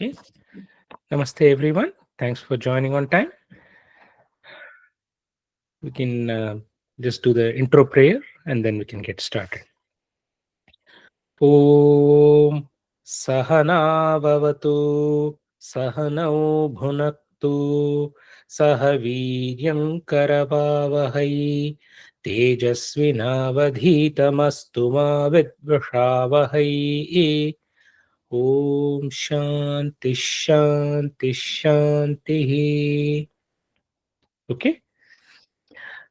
Okay. Namaste, everyone. Thanks for joining on time. We can just do the intro prayer and then we can get started. Om Sahana Bhavatu Sahanau Bhunaktu Sahaviryam Karavavahai Tejasvinavadhitamastu ma vidvashavahai. Om Shanti Shanti Shanti. Okay.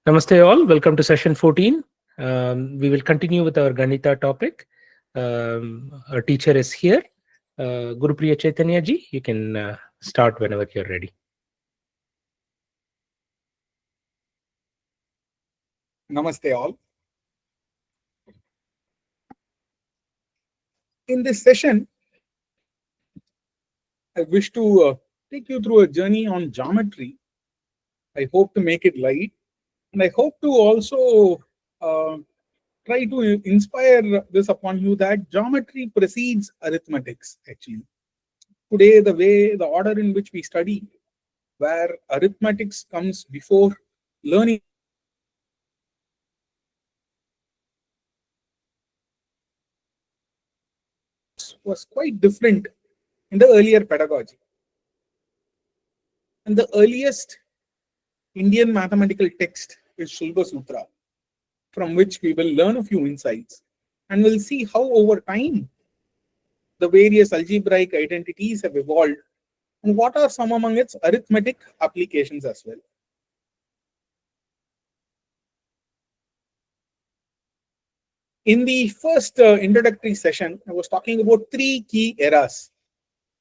Namaste all. Welcome to session 14. We will continue with our Ganita topic. Our teacher is here. Guru Priya Chaitanya ji, you can start whenever you're ready. Namaste all. In this session, I wish to take you through a journey on geometry. I hope to make it light, and I hope to also try to inspire this upon you that geometry precedes arithmetics. Actually, today the order in which we study, where arithmetics comes before learning, was quite different in the earlier pedagogy. And the earliest Indian mathematical text is Shulva Sutra, from which we will learn a few insights and we'll see how over time the various algebraic identities have evolved and what are some among its arithmetic applications as well. In the first introductory session, I was talking about three key eras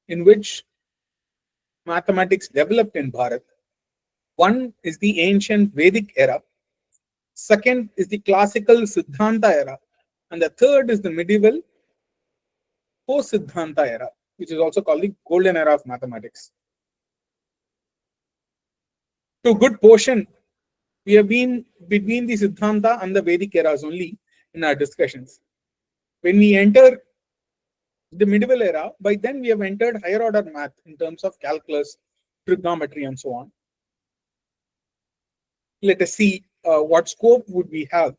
in which mathematics developed in Bharat. One is the ancient Vedic era, second is the classical Siddhanta era, and the third is the medieval post-Siddhanta era, which is also called the golden era of mathematics. To good portion, we have been between the Siddhanta and the Vedic eras only in our discussions. When we enter the medieval era, by then we have entered higher order math in terms of calculus, trigonometry, and so on. Let us see what scope would we have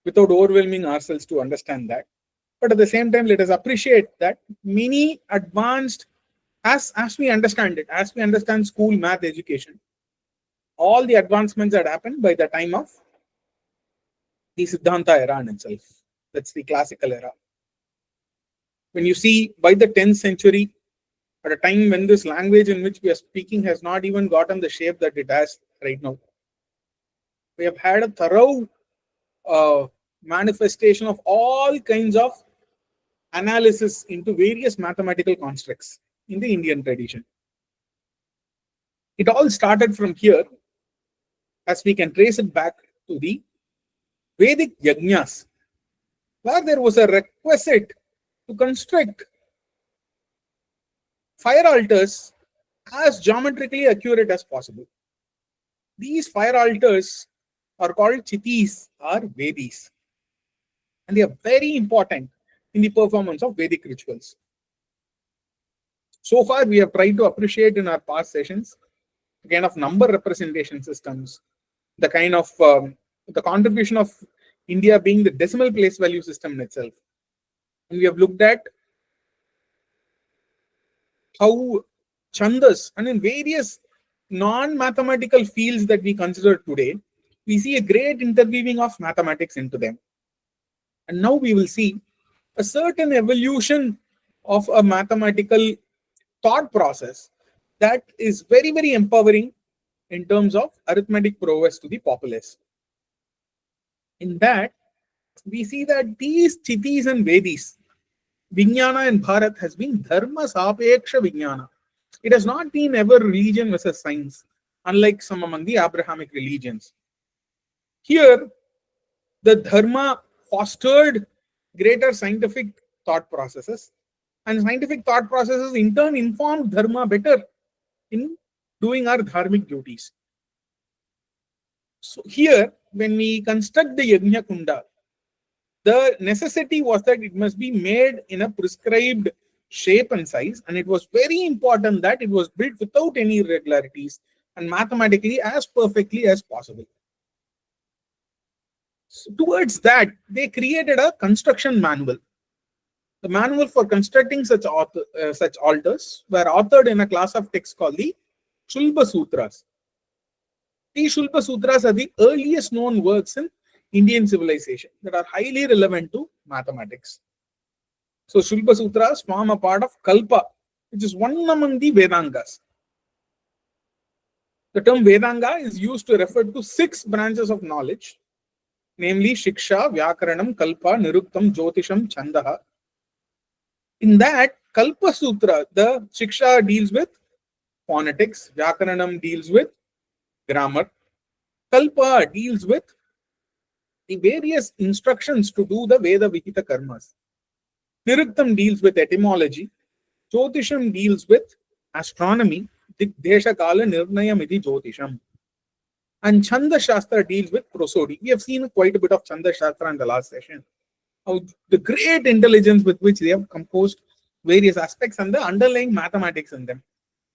without overwhelming ourselves to understand that. But at the same time, let us appreciate that many advanced, as we understand it, as we understand school math education, all the advancements that happened by the time of the Siddhanta era in itself. That's the classical era. When you see by the 10th century, at a time when this language in which we are speaking has not even gotten the shape that it has right now, we have had a thorough manifestation of all kinds of analysis into various mathematical constructs in the Indian tradition. It all started from here, as we can trace it back to the Vedic yajnas, where there was a requisite to construct fire altars as geometrically accurate as possible. These fire altars are called chitis or Vedis, and they are very important in the performance of Vedic rituals. So far, we have tried to appreciate in our past sessions the kind of number representation systems, the kind of the contribution of India being the decimal place value system in itself. And we have looked at how chandas and in various non-mathematical fields that we consider today, we see a great interweaving of mathematics into them. And now we will see a certain evolution of a mathematical thought process that is very, very empowering in terms of arithmetic prowess to the populace. In that, we see that these chitis and Vedis, Vijnana in Bharat has been dharma sapeksha Vijnana. It has not been ever religion versus science, unlike some among the Abrahamic religions. Here, the dharma fostered greater scientific thought processes, and scientific thought processes in turn informed dharma better in doing our dharmic duties. So here, when we construct the Yajna Kunda, the necessity was that it must be made in a prescribed shape and size, and it was very important that it was built without any irregularities and mathematically as perfectly as possible. So towards that, they created a construction manual. The manual for constructing such altars were authored in a class of texts called the Shulba Sutras. These Shulba Sutras are the earliest known works in Indian civilization that are highly relevant to mathematics. So Shulba Sutras form a part of Kalpa, which is one among the Vedangas. The term Vedanga is used to refer to 6 branches of knowledge, namely Shiksha, Vyakaranam, Kalpa, Niruktam, Jyotisham, Chandaha. In that, Kalpa Sutra, the Shiksha deals with phonetics, Vyakaranam deals with grammar, Kalpa deals with the various instructions to do the Veda Vihita karmas. Niruktam deals with etymology, Jyotisham deals with astronomy, Digdesha Kala Nirnayam Iti Jyotisham. And Chanda Shastra deals with prosody. We have seen quite a bit of Chanda Shastra in the last session. How the great intelligence with which they have composed various aspects and the underlying mathematics in them.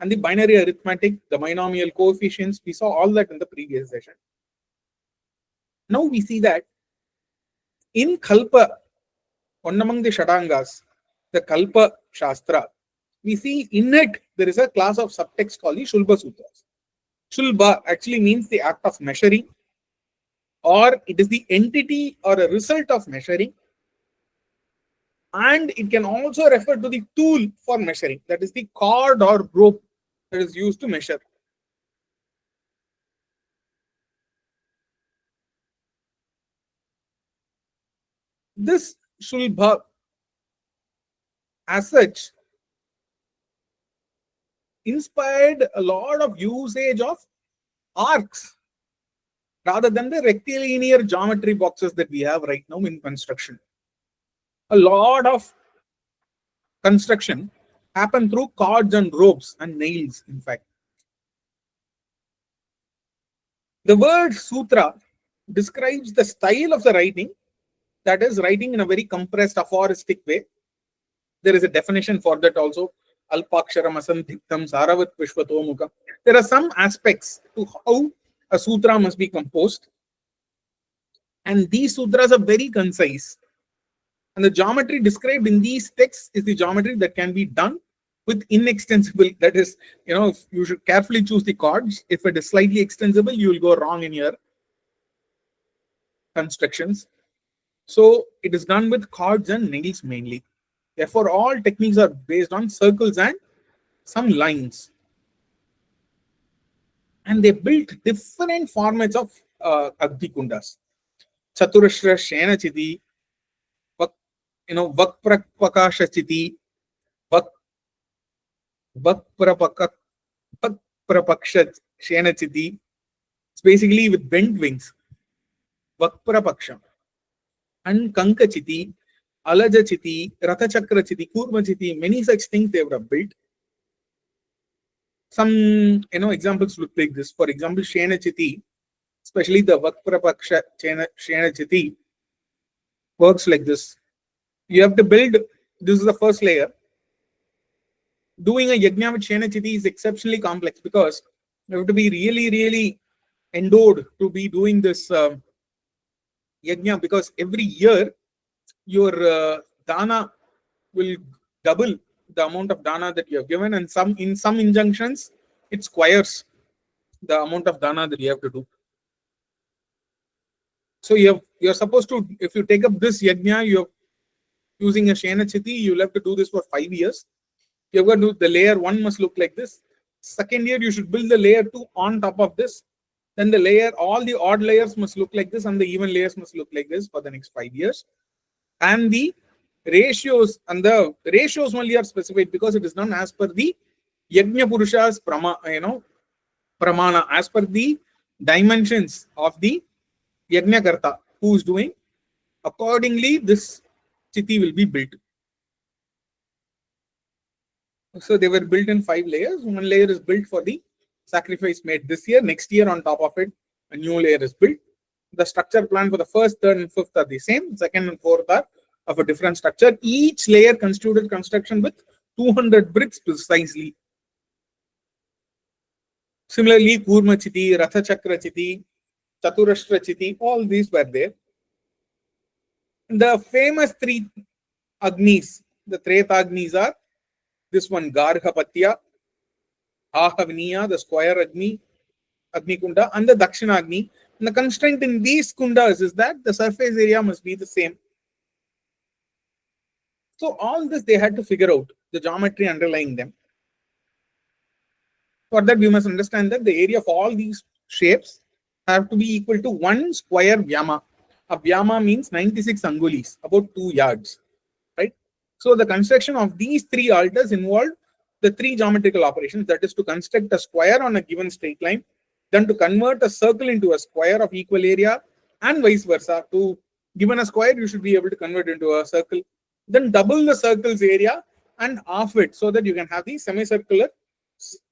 And the binary arithmetic, the binomial coefficients, we saw all that in the previous session. Now we see that in Kalpa, one among the Shadangas, the Kalpa Shastra, we see in it there is a class of subtext called the Shulba Sutras. Shulba actually means the act of measuring, or it is the entity or a result of measuring, and it can also refer to the tool for measuring, that is the cord or rope that is used to measure. This Shulba as such inspired a lot of usage of arcs rather than the rectilinear geometry boxes that we have right now in construction. A lot of construction happen through cords and ropes and nails, in fact. The word sutra describes the style of the writing, that is, writing in a very compressed aphoristic way. There is a definition for that also. Alpaksharam asandhiktam saravat vishvatomukha. There are some aspects to how a sutra must be composed, and these sutras are very concise. And the geometry described in these texts is the geometry that can be done with inextensible. That is, you should carefully choose the chords. If it is slightly extensible, you will go wrong in your constructions. So it is done with chords and nails mainly. Therefore, all techniques are based on circles and some lines. And they built different formats of Agni Kundas. Chaturashra Shena Chiti, Vakprapakasha Chiti, Vakprapaksha Shena Chiti. It's basically with bent wings. Vakprapaksha. And Kanka Chiti, Alaja Chiti, Ratha Chakra Chiti, Kurma Chiti, many such things they would have built. Some examples look like this. For example, Shena Chiti, especially the Vakprapaksha Shena Chiti, works like this. You have to build, this is the first layer. Doing a yajna with Shena Chiti is exceptionally complex because you have to be really, really endowed to be doing this yajna, because every year your dana will double the amount of dana that you have given, and in some injunctions it squares the amount of dana that you have to do. So you're supposed to, if you take up this yajna, you're using a Shena Chiti, you'll have to do this for 5 years. You've got to do the layer 1 must look like this. Second year, you should build the layer 2 on top of this. Then the layer, all the odd layers must look like this, and the even layers must look like this for the next 5 years. And the ratios only are specified because it is done as per the Yajna Purusha's pramana, as per the dimensions of the Yajna Karta who is doing. Accordingly, this Chiti will be built. So they were built in 5 layers. One layer is built for the sacrifice made this year. Next year, on top of it, a new layer is built. The structure plan for the first, third, and fifth are the same. Second and fourth are of a different structure. Each layer constituted construction with 200 bricks precisely. Similarly, Kurma Chiti, Ratha Chakra Chiti, Chaturashtra Chiti, all these were there. The famous three Agnis, the Treta Agnis are this one Garhapatya, Ahavniya, the square Agni, Agni Kunda, and the Dakshina Agni. And the constraint in these kundas is that the surface area must be the same. So all this they had to figure out, the geometry underlying them. For that, we must understand that the area of all these shapes have to be equal to one square vyama. A vyama means 96 angulis, about 2 yards, right? So the construction of these three altars involved the three geometrical operations, that is to construct a square on a given straight line, then to convert a circle into a square of equal area, and vice versa. To given a square, you should be able to convert into a circle, then double the circle's area and half it, so that you can have the semicircular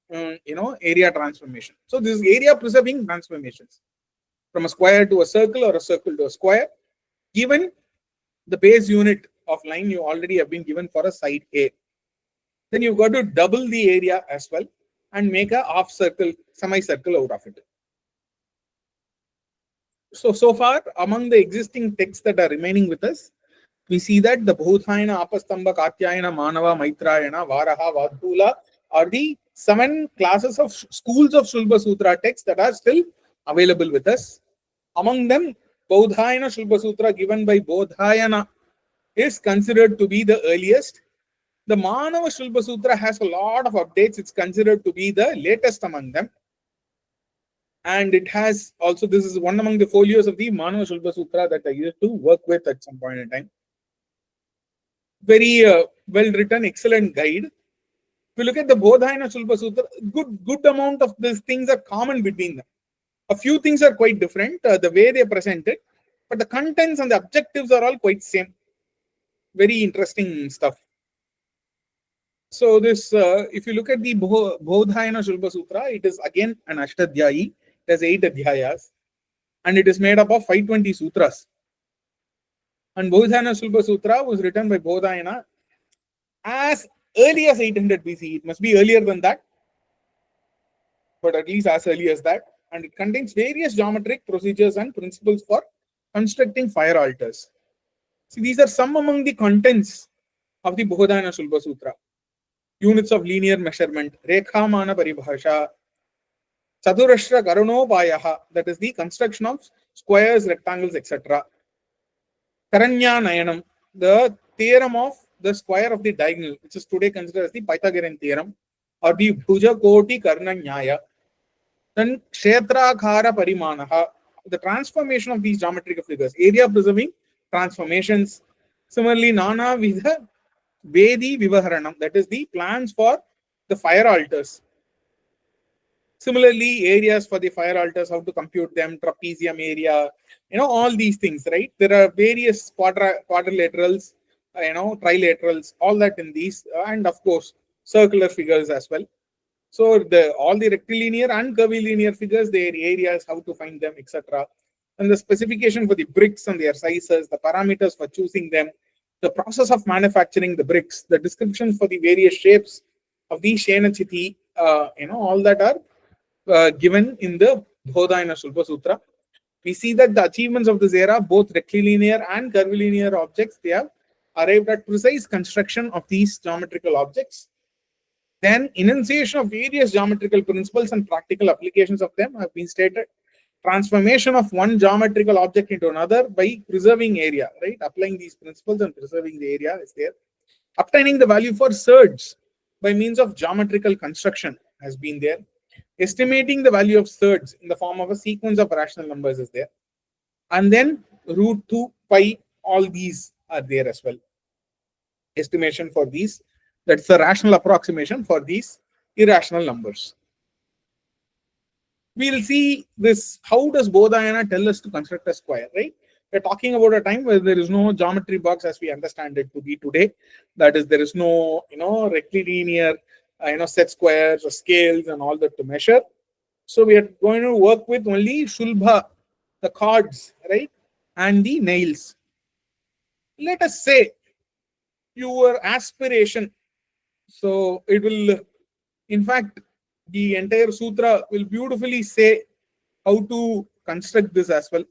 area transformation. So this is area preserving transformations from a square to a circle or a circle to a square, given the base unit of line you already have been given for a side A. Then you've got to double the area as well and make a half circle, semicircle out of it. So far, among the existing texts that are remaining with us, we see that the Bhutayana, Apastamba, Katyayana, Manava, Maitrayana, Varaha, Vadhula are the 7 classes of schools of Shulba Sutra texts that are still available with us. Among them, Bodhayana Shulba Sutra given by Bodhayana is considered to be the earliest. The Manava Shulba Sutra has a lot of updates. It's considered to be the latest among them. And it has also, this is one among the folios of the Manava Shulba Sutra that I used to work with at some point in time. Very well written, excellent guide. If you look at the Bodhayana Shulba Sutra, good amount of these things are common between them. A few things are quite different, the way they present it, but the contents and the objectives are all quite same. Very interesting stuff. So this, if you look at the Bodhayana Shulba Sutra, it is again an Ashtadhyayi. It has 8 adhyayas, and it is made up of 520 sutras. And Bodhayana Shulba Sutra was written by Bodhayana as early as 800 BC. It must be earlier than that, but at least as early as that. And it contains various geometric procedures and principles for constructing fire altars. See, these are some among the contents of the Bodhayana Shulba Sutra. Units of linear measurement, Rekhamana Paribhasha, Chaturashtra Karunopayaha, that is the construction of squares, rectangles, etc. Karanya Nayanam, the theorem of the square of the diagonal, which is today considered as the Pythagorean theorem, or the Bhuja Koti Karna Nyaya. Then Kshetrakhara Parimanaha, the transformation of these geometrical figures, area preserving transformations. Similarly, Nana Vidha Vedi Vivaharanam, that is the plans for the fire altars. Similarly, areas for the fire altars, how to compute them, trapezium area, all these things, right? There are various quadrilaterals, trilaterals, all that in these, and of course, circular figures as well. So all the rectilinear and curvilinear figures, their areas, how to find them, etc. And the specification for the bricks and their sizes, the parameters for choosing them, the process of manufacturing the bricks, the descriptions for the various shapes of the Shenachiti, all that are given in the Bodhayana Shulba Sutra. We see that the achievements of this era, both rectilinear and curvilinear objects, they have arrived at precise construction of these geometrical objects. Then enunciation of various geometrical principles and practical applications of them have been stated. Transformation of one geometrical object into another by preserving area, right? Applying these principles and preserving the area is there. Obtaining the value for surds by means of geometrical construction has been there. Estimating the value of surds in the form of a sequence of rational numbers is there. And then root 2 pi, all these are there as well. Estimation for these, that's the rational approximation for these irrational numbers. We'll see this, how does Bodhayana tell us to construct a square, right? We're talking about a time where there is no geometry box as we understand it to be today. That is, there is no, rectilinear, set squares or scales and all that to measure. So we are going to work with only Shulbha, the cards, right? And the nails. Let us say your aspiration So it will, in fact, the entire sutra will beautifully say how to construct this as well.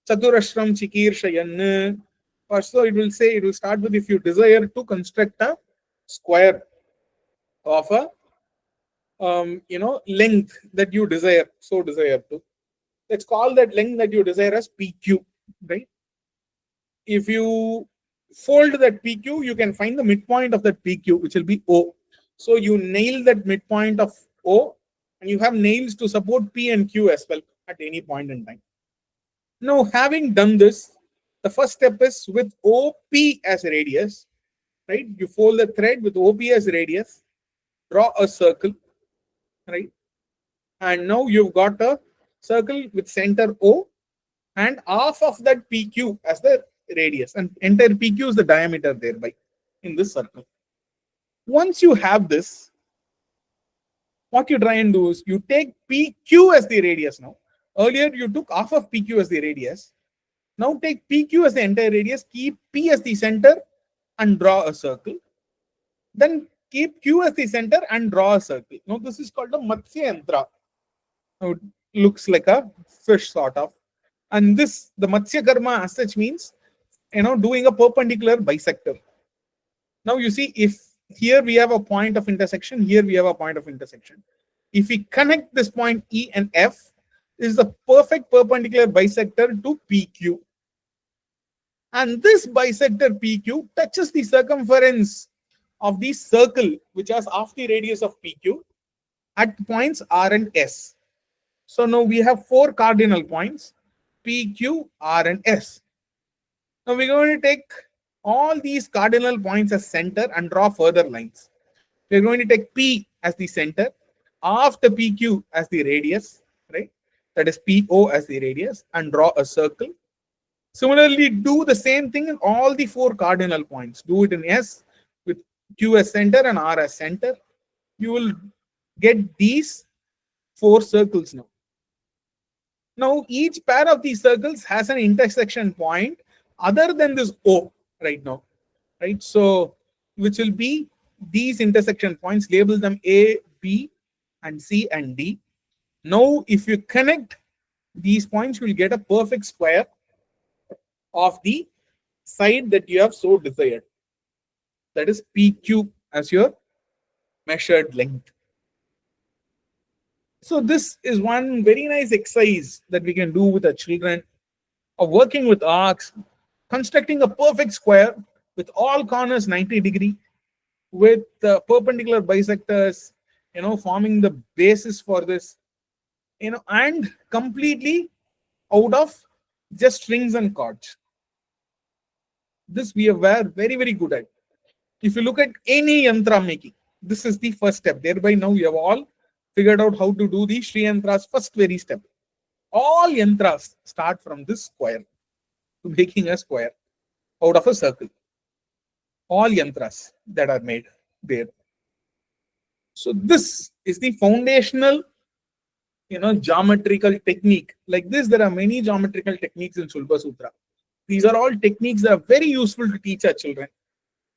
Chaturashram Chikir First, so it will say, it will start with, if you desire to construct a square of a length that you desire to. Let's call that length that you desire as PQ, right? If you fold that PQ, you can find the midpoint of that PQ, which will be O. So you nail that midpoint of O, and you have nails to support P and Q as well at any point in time. Now, having done this, the first step is with OP as a radius, right? You fold the thread with OP as radius, draw a circle, right? And now you've got a circle with center O and half of that PQ as the radius, and entire PQ is the diameter thereby in this circle. Once you have this, what you try and do is you take PQ as the radius now. Earlier you took half of PQ as the radius. Now take PQ as the entire radius, keep P as the center and draw a circle. Then keep Q as the center and draw a circle. Now this is called a Matsya Yantra. Now it looks like a fish sort of. And this, the Matsya Karma as such means, doing a perpendicular bisector. Now you see, if here we have a point of intersection, here we have a point of intersection. If we connect this point E and F, this is the perfect perpendicular bisector to PQ. And this bisector PQ touches the circumference of the circle, which has half the radius of PQ, at points R and S. So now we have 4 cardinal points, PQ, R, and S. Now we're going to take all these cardinal points as center and draw further lines. We're going to take P as the center, after PQ as the radius, right? That is PO as the radius, and draw a circle. Similarly, do the same thing in all the 4 cardinal points. Do it in S with Q as center and R as center. You will get these 4 circles now. Now, each pair of these circles has an intersection point other than this O right now, right? So, which will be these intersection points, label them A, B, and C and D. Now, if you connect these points, you will get a perfect square of the side that you have so desired. That is PQ as your measured length. So this is one very nice exercise that we can do with our children, of working with arcs, constructing a perfect square with all corners 90-degree, with perpendicular bisectors, forming the basis for this, and completely out of just strings and chords. This we were very, very good at. If you look at any yantra making, this is the first step. Thereby now you have all figured out how to do the Sri Yantra's first very step. All yantras start from this square, to making a square out of a circle. All yantras that are made there. So this is the foundational, geometrical technique. Like this, there are many geometrical techniques in Shulba Sutra. These are all techniques that are very useful to teach our children.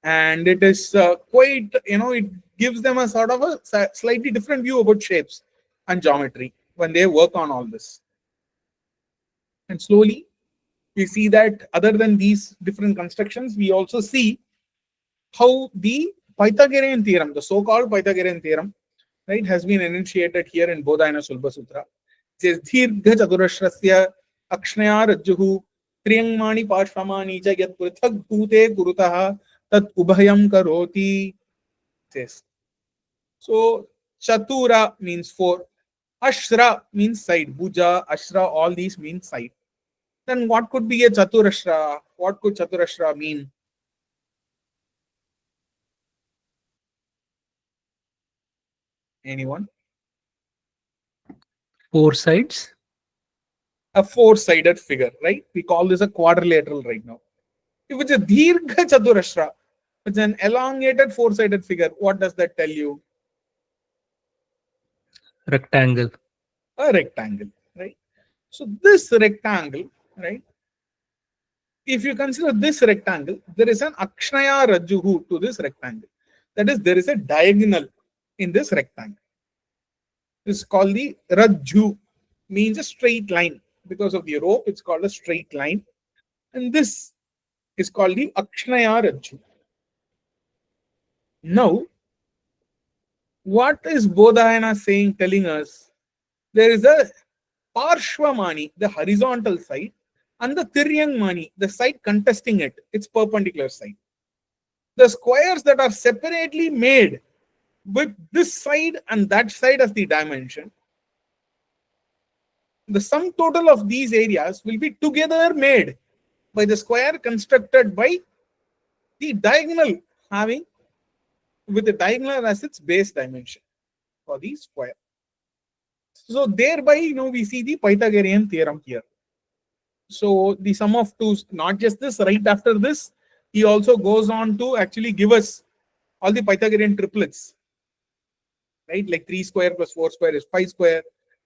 And it is quite, it gives them a sort of a slightly different view about shapes and geometry when they work on all this. And slowly, we see that other than these different constructions, we also see how the Pythagorean theorem, the so-called Pythagorean theorem, right, has been enunciated here in Bodhayana Sulba Sutra. It says, Dhirgha Chaturashrasya Akshnaya Rajjuhu Triyangmani Pashvamani Cha Yat Prithak Bhute Kurutaha Tat Ubhayam Karoti. Says. So, Chatura means 4. Ashra means side. Bhuja, Ashra, all these mean side. Then what could be a Chaturashra? What could Chaturashra mean? Anyone? 4 sides. A 4-sided figure, right? We call this a quadrilateral right now. If it's a Dhirgha Chaturashra, it's an elongated 4-sided figure. What does that tell you? Rectangle. A rectangle, right? So this rectangle, right? If you consider this rectangle, there is an Akshnaya Rajjuhu to this rectangle. That is, there is a diagonal in this rectangle. This is called the Rajju, means a straight line. Because of the rope, it's called a straight line. And this is called the Akshnaya Rajju. Now, what is Bodhayana saying, telling us? There is a Parshvamani, the horizontal side, and the Tiryangmani, the side contesting it, its perpendicular side. The squares that are separately made with this side and that side as the dimension, the sum total of these areas will be together made by the square constructed by the diagonal having with the diagonal as its base dimension for the square. So thereby, we see the Pythagorean theorem here. So the sum of two, not just this, right after this, he also goes on to actually give us all the Pythagorean triplets, right? Like 3 square plus 4 square is 5 square,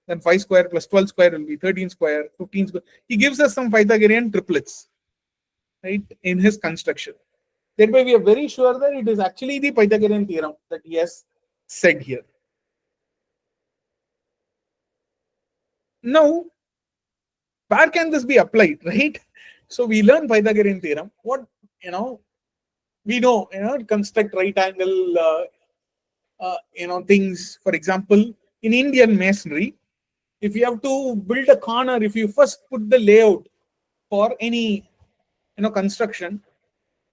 then 5 square plus 12 square will be 13 square, 15 square. He gives us some Pythagorean triplets, right, in his construction. Thereby, we are very sure that it is actually the Pythagorean theorem that he has said here. Now, where can this be applied, right? So we learn Pythagorean theorem. What, we know, construct right angle, things. For example, in Indian masonry, if you have to build a corner, if you first put the layout for any, construction,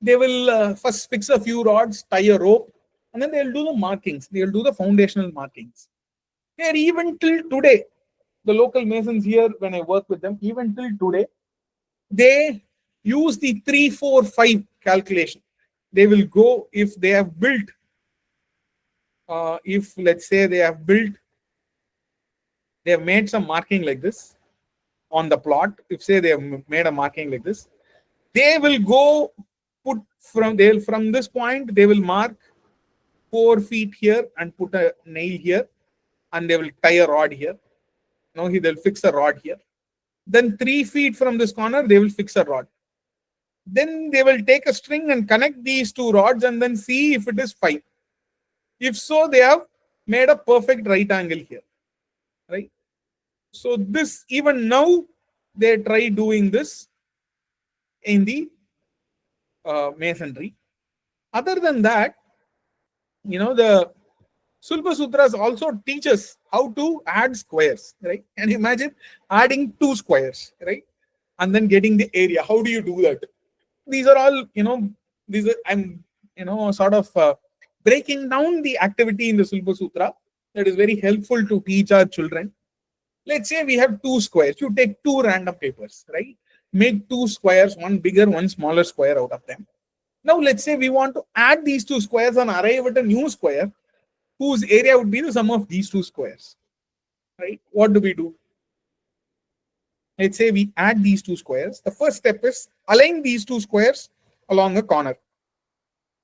they will first fix a few rods, tie a rope, and then they'll do the markings. They'll do the foundational markings. Here, even till today, the local masons here, when I work with them, even till today, they use the 3, 4, 5 calculation. They will go if they have built, if let's say they have made some marking like this on the plot. If say they have made a marking like this, they will go from this point, they will mark 4 feet here and put a nail here, and they will tie a rod here. They'll fix a rod here. Then 3 feet from this corner, they will fix a rod. Then they will take a string and connect these 2 rods and then see if it is 5. If so, they have made a perfect right angle here, right? So this, even now, they try doing this in the masonry. Other than that, the Sulpa Sutras also teach us how to add squares, right? And imagine adding 2 squares, right? And then getting the area. How do you do that? These are all, I'm, sort of breaking down the activity in the Sulpa Sutra that is very helpful to teach our children. Let's say we have 2 squares. You take 2 random papers, right? Make 2 squares, one bigger, one smaller square out of them. Now, let's say we want to add these 2 squares and arrive at a new square whose area would be the sum of these 2 squares, right? What do we do? Let's say we add these 2 squares. The first step is align these 2 squares along a corner.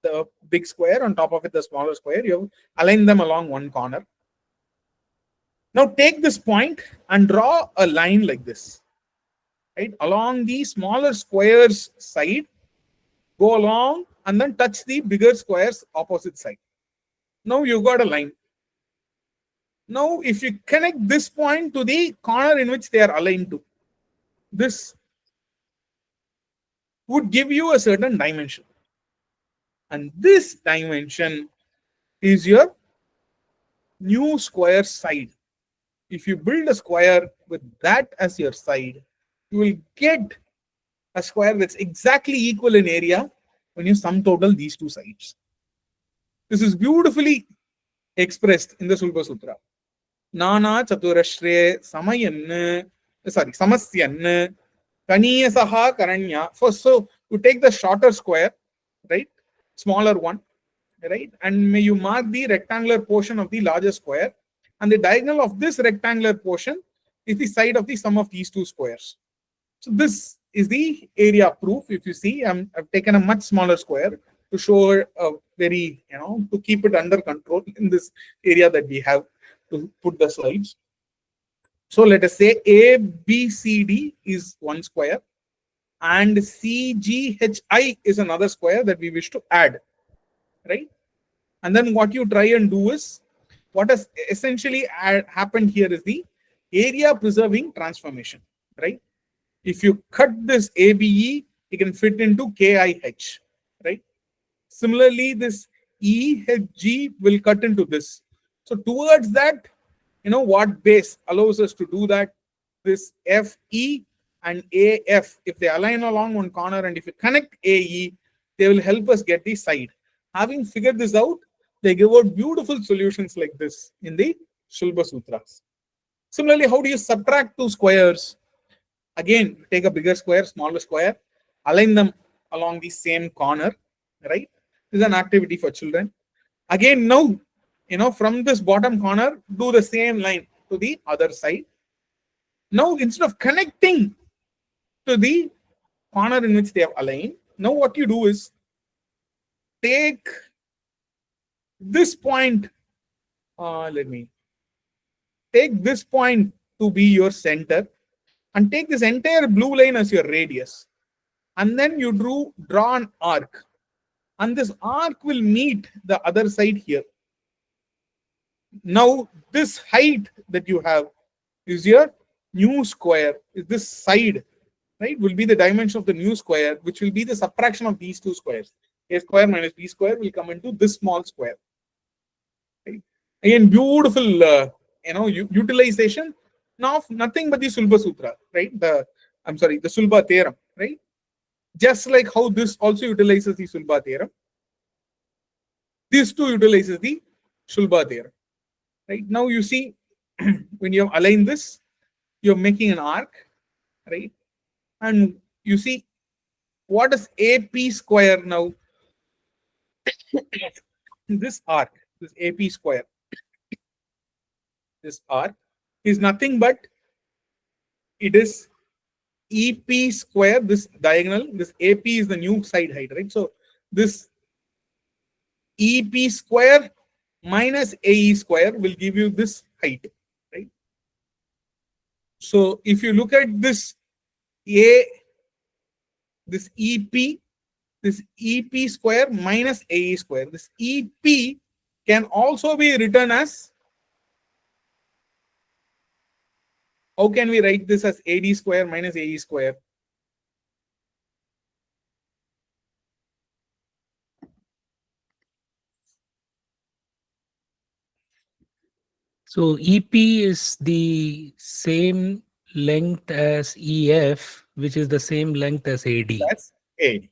The big square, on top of it, the smaller square, you align them along one corner. Now take this point and draw a line like this, right? Along the smaller square's side, go along and then touch the bigger square's opposite side. Now you got a line. Now, if you connect this point to the corner in which they are aligned to, this would give you a certain dimension. And this dimension is your new square side. If you build a square with that as your side, you will get a square that's exactly equal in area when you sum total these 2 sides. This is beautifully expressed in the Sulpa Sutra. Nana Chaturashre Samayan, Samasyan, Kaniyasaha Karanya. First, so you take the shorter square, right? Smaller one, right? And may you mark the rectangular portion of the larger square. And the diagonal of this rectangular portion is the side of the sum of these 2 squares. So this is the area proof. If you see, I've taken a much smaller square to show a very, to keep it under control in this area that we have to put the slides. So let us say ABCD is 1 square and CGHI is another square that we wish to add, right? And then what you try and do is, what has essentially happened here is the area preserving transformation, right? If you cut this ABE, you can fit into KIH, right? Similarly, this EHG will cut into this. So towards that, what base allows us to do that? This FE and AF, if they align along one corner and if you connect AE, they will help us get the side. Having figured this out, they give out beautiful solutions like this in the Shulba Sutras. Similarly, how do you subtract two squares? Again, take a bigger square, smaller square, align them along the same corner, right? This is an activity for children. Again, now, from this bottom corner, do the same line to the other side. Now, instead of connecting to the corner in which they have aligned, now what you do is take this point, let me take this point to be your center and take this entire blue line as your radius. And then you draw an arc. And this arc will meet the other side here. Now, this height that you have is your new square. This side, right, will be the dimension of the new square, which will be the subtraction of these two squares. A square minus b square will come into this small square. Right? Again, beautiful, utilization of nothing but the Sulba Sutra, right? The Sulba theorem, right? Just like how this also utilizes the Sulba theorem, these two utilizes the Shulba theorem. Right? Now you see, when you align this, you're making an arc, right? And you see, what is AP square now? This arc, this AP square, this arc is nothing but it is EP square, this diagonal, this AP is the new side height, right? So this EP square minus AE square will give you this height, right? So if you look at this this EP square minus AE square, this EP can also be written as, how can we write this as AD square minus AE square? So EP is the same length as EF, which is the same length as AD. That's AD.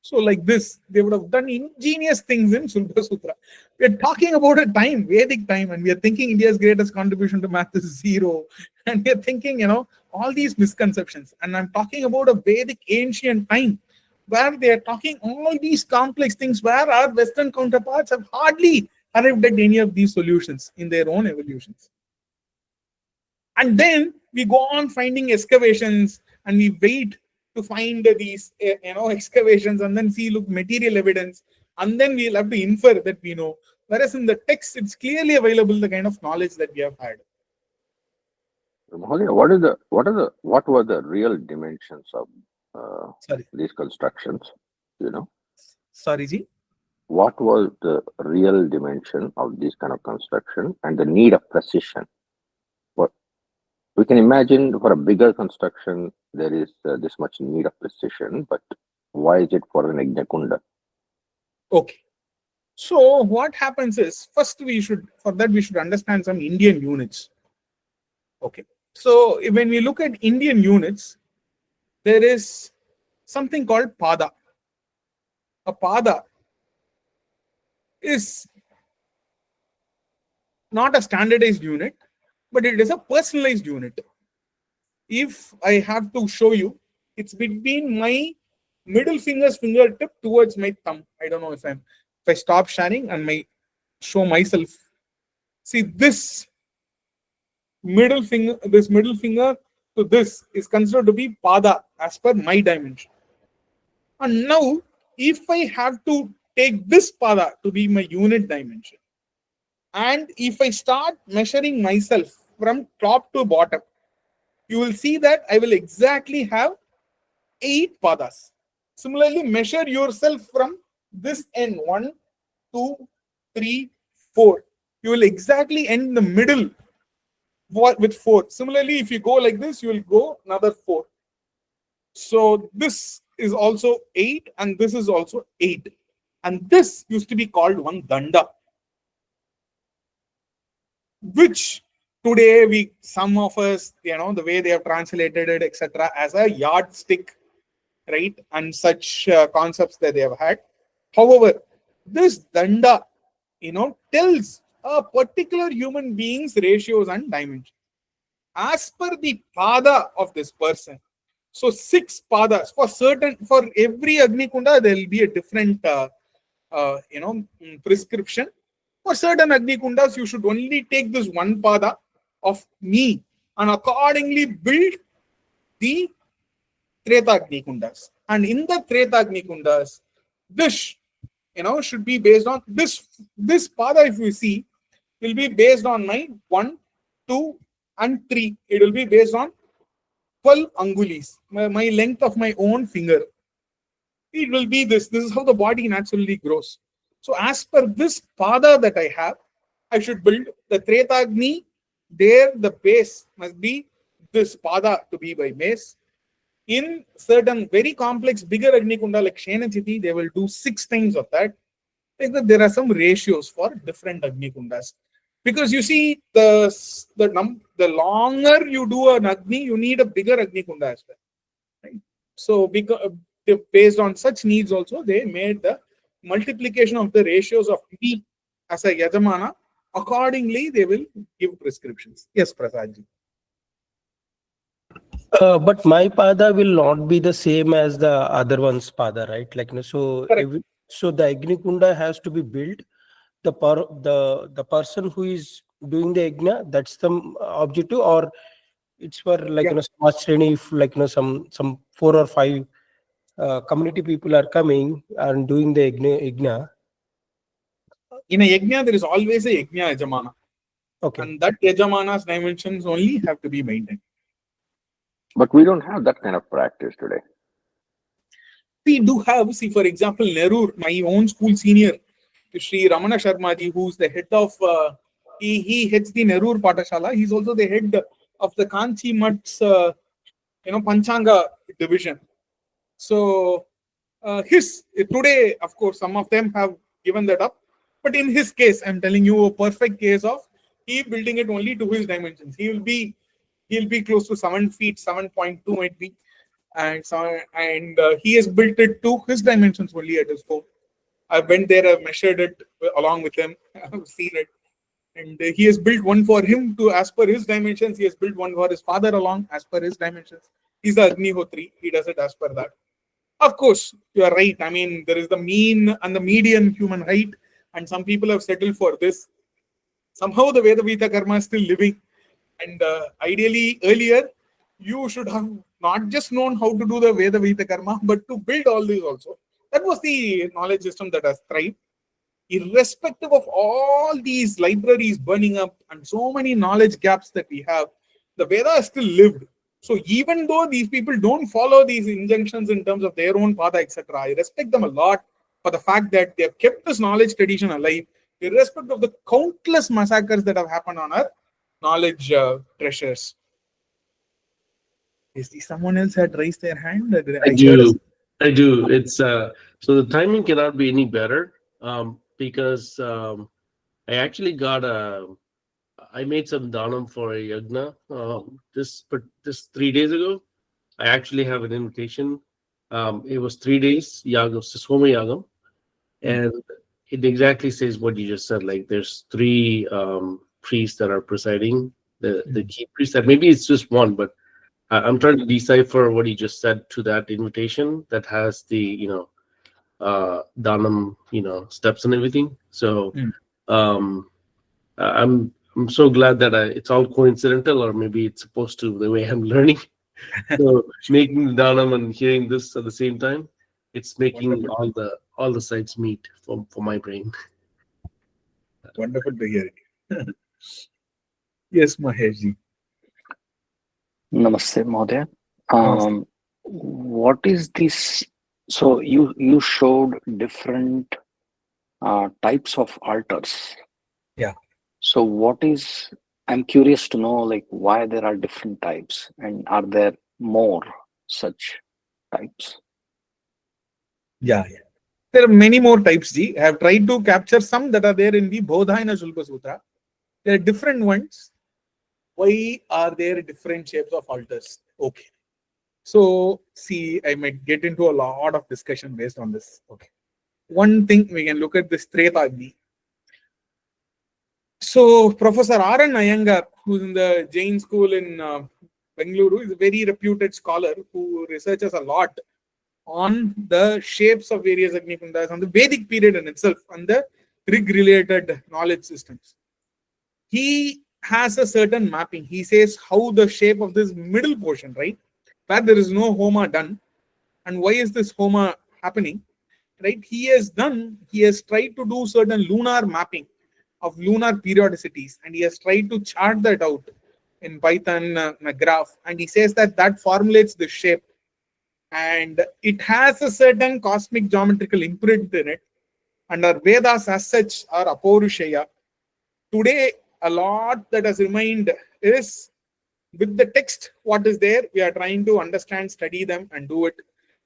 So like this, they would have done ingenious things in Sulba Sutra. We're talking about a time, Vedic time, and we are thinking India's greatest contribution to math is 0. And we're thinking, all these misconceptions. And I'm talking about a Vedic ancient time where they are talking all these complex things where our Western counterparts have hardly arrived at any of these solutions in their own evolutions. And then we go on finding excavations and we wait to find these excavations and then see, look, material evidence, and then we'll have to infer that we know. Whereas in the text, it's clearly available the kind of knowledge that we have had. Mahodaya, what were the real dimensions of these constructions? Sorry, Ji. What was the real dimension of this kind of construction and the need of precision? What we can imagine for a bigger construction, there is this much need of precision, but why is it for an Yajna-kunda? Okay. So what happens is, first we should understand some Indian units. Okay. So when we look at Indian units, there is something called pada. A pada is not a standardized unit, but it is a personalized unit. If I have to show you, it's between my middle finger's fingertip towards my thumb. I don't know if I stop sharing and show myself. See, this middle finger to this is considered to be pada as per my dimension. And now, if I have to take this pada to be my unit dimension, and if I start measuring myself from top to bottom, you will see that I will exactly have 8 padas. Similarly, measure yourself from this end, 1, 2, 3, 4. You will exactly end in the middle with 4. Similarly, if you go like this, you will go another 4. So this is also 8 and this is also 8. And this used to be called one danda, which today some of us, the way they have translated it, etc., as a yardstick, right? And such concepts that they have had. However, this danda, tells a particular human being's ratios and dimensions as per the pada of this person. So 6 padas for every Agni Kunda, there will be a different prescription. For certain Agni Kundas, you should only take this one pada of me and accordingly build the Treta Agni Kundas. And in the Treta Agni Kundas, this should be based on this pada. If you see, will be based on my 1, 2, and 3. It will be based on 12 angulis, my length of my own finger. It will be this. This is how the body naturally grows. So as per this pada that I have, I should build the Tretagni. There, the base must be this pada to be by base. In certain very complex, bigger Agni Kunda like Shenachiti, they will do 6 times of that. Like that, there are some ratios for different Agni Kundas. Because you see, the longer you do an Agni, you need a bigger Agni Kunda as well. Right? So because based on such needs also, they made the multiplication of the ratios of me as a Yajamana. Accordingly, they will give prescriptions. Yes, Prasadji. But my pada will not be the same as the other one's pada, right? So the Agni Kunda has to be built. The person who is doing the Agnya, that's the objective, or it's for Samaj Shreni, if some 4 or 5 community people are coming and doing the Agnya. In a Yajna, there is always a Yajna Yajamana. Okay. And that Yajamana's dimensions only have to be maintained. But we don't have that kind of practice today. We do have, see, for example, Nerur, my own school senior, Sri Ramana Sharmaji, who's the head of, he heads the Nerur Patashala. He's also the head of the Kanchi Mutt's, Panchanga division. So, today, of course, some of them have given that up. But in his case, I'm telling you, a perfect case of he building it only to his dimensions. He'll be close to 7 feet, 7.2 might be. And he has built it to his dimensions only at his home. I went there, I've measured it along with him, I've seen it. And he has built one for him to as per his dimensions. He has built one for his father along as per his dimensions. He's the Agnihotri. He does it as per that. Of course, you are right. I mean, there is the mean and the median human height. And some people have settled for this. Somehow the Veda Vita Karma is still living. And ideally, earlier, you should have not just known how to do the Veda Vita Karma, but to build all these also. That was the knowledge system that has thrived. Irrespective of all these libraries burning up and so many knowledge gaps that we have, the Veda has still lived. So even though these people don't follow these injunctions in terms of their own pada, etc., I respect them a lot for the fact that they have kept this knowledge tradition alive, irrespective of the countless massacres that have happened on our knowledge treasures. Is this someone else had raised their hand? I do. It's so the timing cannot be any better because I actually I made some dhanam for a yagna this 3 days ago. I actually have an invitation. It was 3 days yagam, Soma yagam, and it exactly says what you just said. Like there's 3 priests that are presiding. The key priest. That maybe it's just one, but I'm trying to decipher what he just said to that invitation that has the dhanam steps and everything. So I'm so glad that it's all coincidental, or maybe it's supposed to the way I'm learning. So making the dhanam and hearing this at the same time, it's making all the sides meet for my brain. Wonderful to hear it. Yes, Maheshji. Namaste, Mahodaya. What is this? So you showed different types of altars. Yeah. So I'm curious to know like why there are different types and are there more such types? Yeah. There are many more types, Ji. I have tried to capture some that are there in the Bodhayana Shulpa Sutra. There are different ones. Why are there different shapes of altars? Okay. So, see, I might get into a lot of discussion based on this. Okay. One thing we can look at this Treta Agni. So, Professor R.N. Iyengar, who's in the Jain school in Bengaluru, is a very reputed scholar who researches a lot on the shapes of various Agnikundas, on the Vedic period in itself, and the Rig-related knowledge systems. He has a certain mapping. He says how the shape of this middle portion, right, where there is no Homa done, and why is this Homa happening, right? He has tried to do certain lunar mapping of lunar periodicities, and he has tried to chart that out in Python graph, and he says that formulates the shape, and it has a certain cosmic geometrical imprint in it, and our Vedas as such are Apaurushaya. Today, a lot that has remained is with the text, what is there, we are trying to understand, study them, and do it.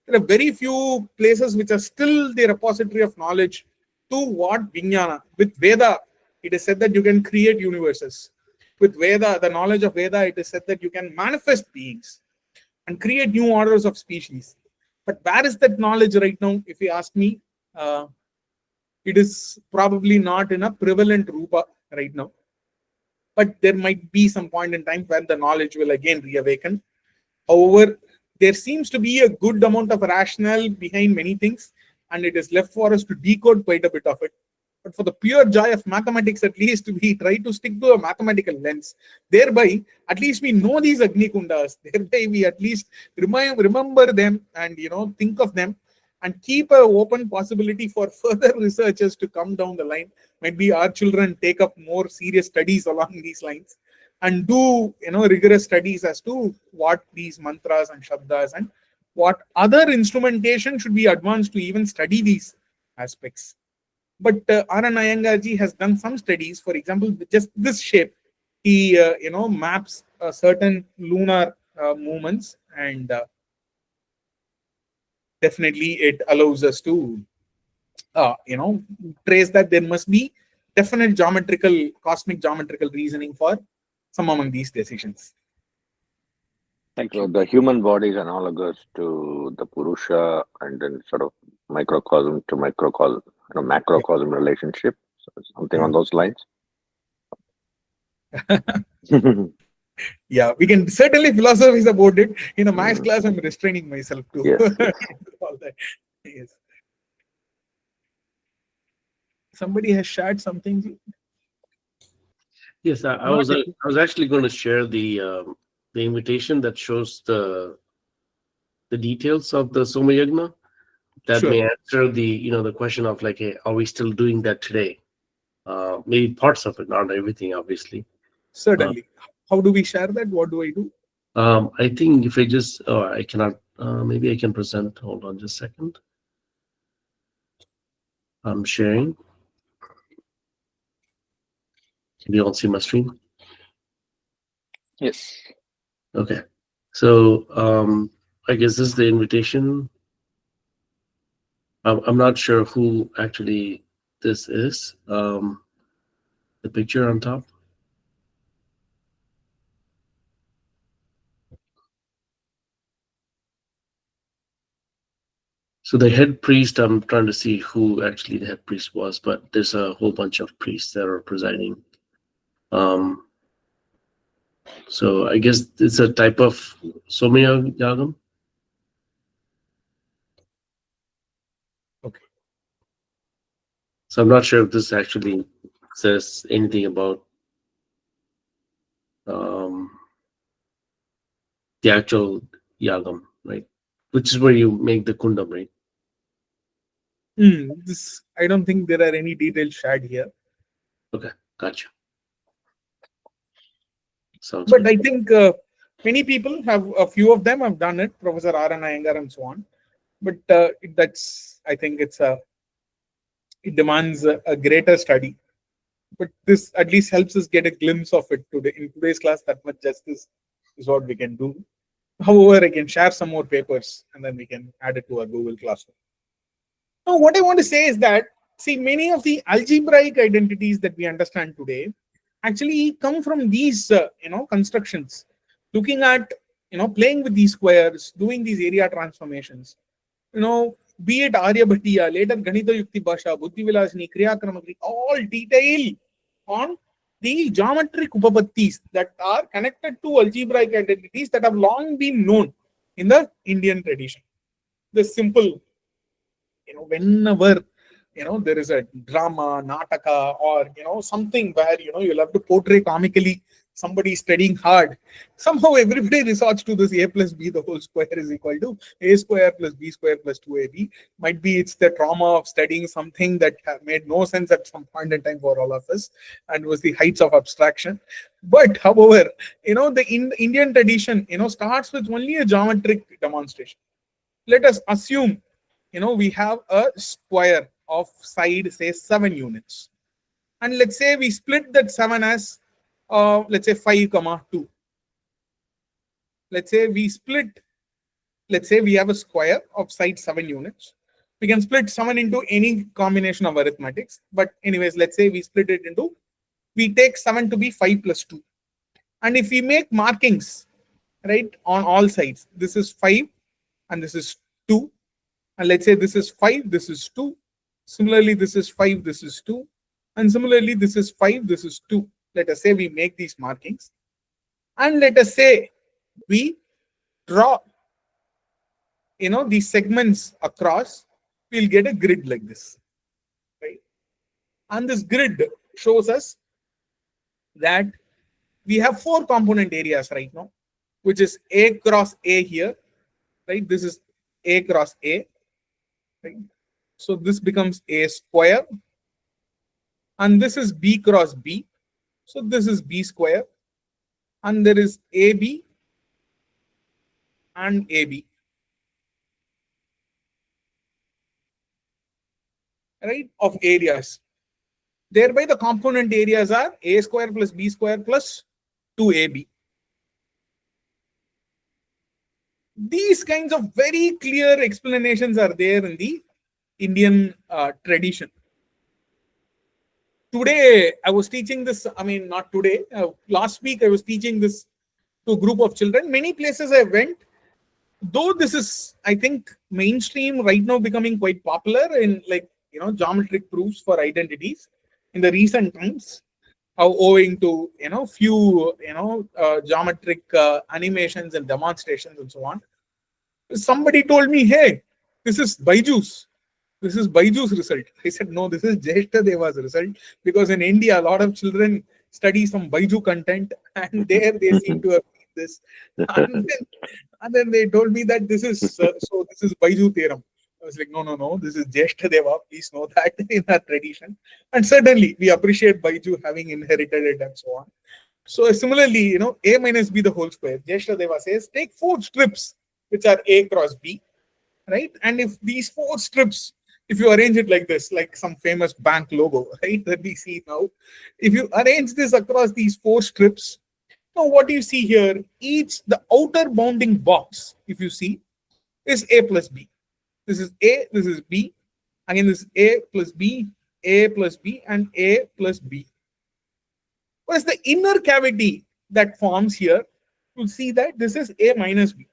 There are very few places which are still the repository of knowledge to what Vijnana. With Veda, it is said that you can create universes. With Veda, the knowledge of Veda, it is said that you can manifest beings and create new orders of species. But where is that knowledge right now? If you ask me, it is probably not in a prevalent rupa right now. But there might be some point in time when the knowledge will again reawaken. However, there seems to be a good amount of rationale behind many things, and it is left for us to decode quite a bit of it. But for the pure joy of mathematics, at least we try to stick to a mathematical lens. Thereby, at least we know these Agni Kundas. Thereby, we at least remember them and think of them and keep an open possibility for further researchers to come down the line. Maybe our children take up more serious studies along these lines and do rigorous studies as to what these mantras and shabdas and what other instrumentation should be advanced to even study these aspects. But R.N. Iyengar has done some studies. For example, just this shape, he maps certain lunar movements, and definitely it allows us to trace that there must be definite cosmic geometrical reasoning for some among these decisions. Thank So you. the human body is analogous to the Purusha and then sort of microcosm to macrocosm relationship. So something on those lines. Yeah, we can certainly philosophize about it. In a maths class, I'm restraining myself to Yes, yes. all that. Yes. Somebody has shared something. Yes, I was actually going to share the invitation that shows the details of the Soma Yagna that Sure. may answer the question of like, hey, are we still doing that today? Maybe parts of it, not everything, obviously. Certainly. How do we share that? What do I do? I think if I just, I cannot. Maybe I can present. Hold on, just a second. I'm sharing. Can you all see my screen? Yes. Okay. So I guess this is the invitation. I'm not sure who actually this is. The picture on top. So the head priest, I'm trying to see who actually the head priest was, but there's a whole bunch of priests that are presiding. So I guess it's a type of Somya Yagam. Okay. So I'm not sure if this actually says anything about the actual Yagam, right? Which is where you make the kundam, right? This, I don't think there are any details shared here. Okay, gotcha. Sounds But good. I think many people have, a few of them have done it, Professor R.N. Iyengar and so on. But I think it's It demands a greater study. But this at least helps us get a glimpse of it today. In today's class, that much justice is what we can do. However, I can share some more papers and then we can add it to our Google Classroom. Now, what I want to say is that, see, many of the algebraic identities that we understand today actually come from these, constructions. Looking at, playing with these squares, doing these area transformations. Be it Aryabhatiya, later Ganita Yukti Bhasha, Buddhi Vilasini, Kriya Kramakri, all detail on the geometric upapattis that are connected to algebraic identities that have long been known in the Indian tradition. The simple, whenever there is a drama, nataka, or something where you'll have to portray comically somebody studying hard, somehow everybody resorts to this a plus b the whole square is equal to a square plus b square plus 2ab. Might be it's the trauma of studying something that made no sense at some point in time for all of us and was the heights of abstraction. But however, the Indian tradition starts with only a geometric demonstration. Let us assume we have a square of side, say 7 units, and let's say we split that 7 as let's say 5 comma 2. Let's say we have a square of side 7 units. We can split 7 into any combination of arithmetics, but anyways, let's say we split it into, we take 7 to be 5 plus 2, and if we make markings right on all sides, this is 5 and this is 2, and let's say this is 5, this is 2. Similarly, this is 5, this is 2. And similarly, this is 5, this is 2. Let us say we make these markings. And let us say we draw, these segments across. We'll get a grid like this. Right? And this grid shows us that we have 4 component areas right now, which is A cross A here. Right? This is A cross A. Right? So this becomes A square, and this is B cross B. So this is B square, and there is AB and AB. Right, of areas. Thereby the component areas are A square plus B square plus 2AB. These kinds of very clear explanations are there in the Indian tradition. Today, I was teaching this, not today, last week I was teaching this to a group of children. Many places I went, though this is, I think, mainstream right now, becoming quite popular in geometric proofs for identities in the recent times, owing to few geometric animations and demonstrations and so on. Somebody told me, hey, this is Byju's result. I said, no, this is Jeshta Deva's result, because in India, a lot of children study some Byju content, and there they seem to have seen this. And then they told me that this is this is Byju theorem. I was like, no, this is Jeshta Deva. Please know that in our tradition. And certainly, we appreciate Byju having inherited it and so on. So similarly, A minus B the whole square. Jeshta Deva says, take 4 strips, which are A cross B, right? And if these 4 strips, if you arrange it like this, like some famous bank logo, right, that we see now, if you arrange this across these 4 strips, now what do you see here? The outer bounding box, if you see, is A plus B. This is A, this is B. Again, this is A plus B, and A plus B. What is the inner cavity that forms here? You'll see that this is A minus B,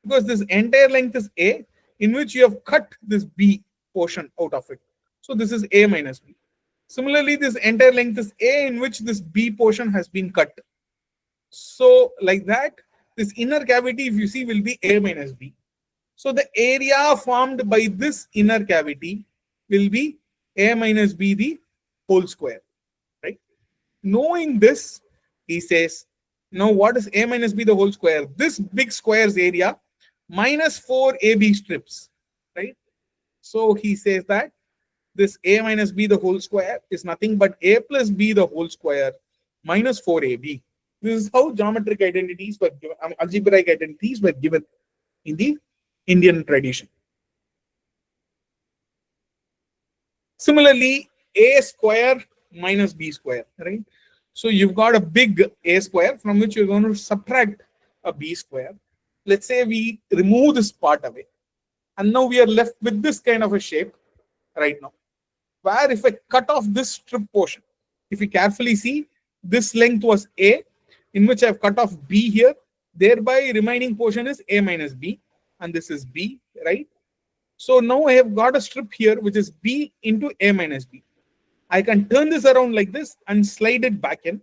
because this entire length is A, in which you have cut this B portion out of it. So this is A minus B. Similarly, this entire length is A, in which this B portion has been cut. So like that, this inner cavity, if you see, will be A minus B. So the area formed by this inner cavity will be A minus B the whole square, right? Knowing this, he says, now what is A minus B the whole square? This big square's area minus 4 AB strips, right? So he says that this A minus B the whole square is nothing but A plus B the whole square minus 4AB. This is how geometric identities were given, algebraic identities were given in the Indian tradition. Similarly, a square minus b square, right? So you've got a big a square from which you're going to subtract a b square. Let's say we remove this part away, and now we are left with this kind of a shape right now, where if I cut off this strip portion, if you carefully see, this length was a, in which I've cut off b here, thereby remaining portion is a minus b, and this is b, right? So now I have got a strip here which is b into a minus b. I can turn this around like this and slide it back in,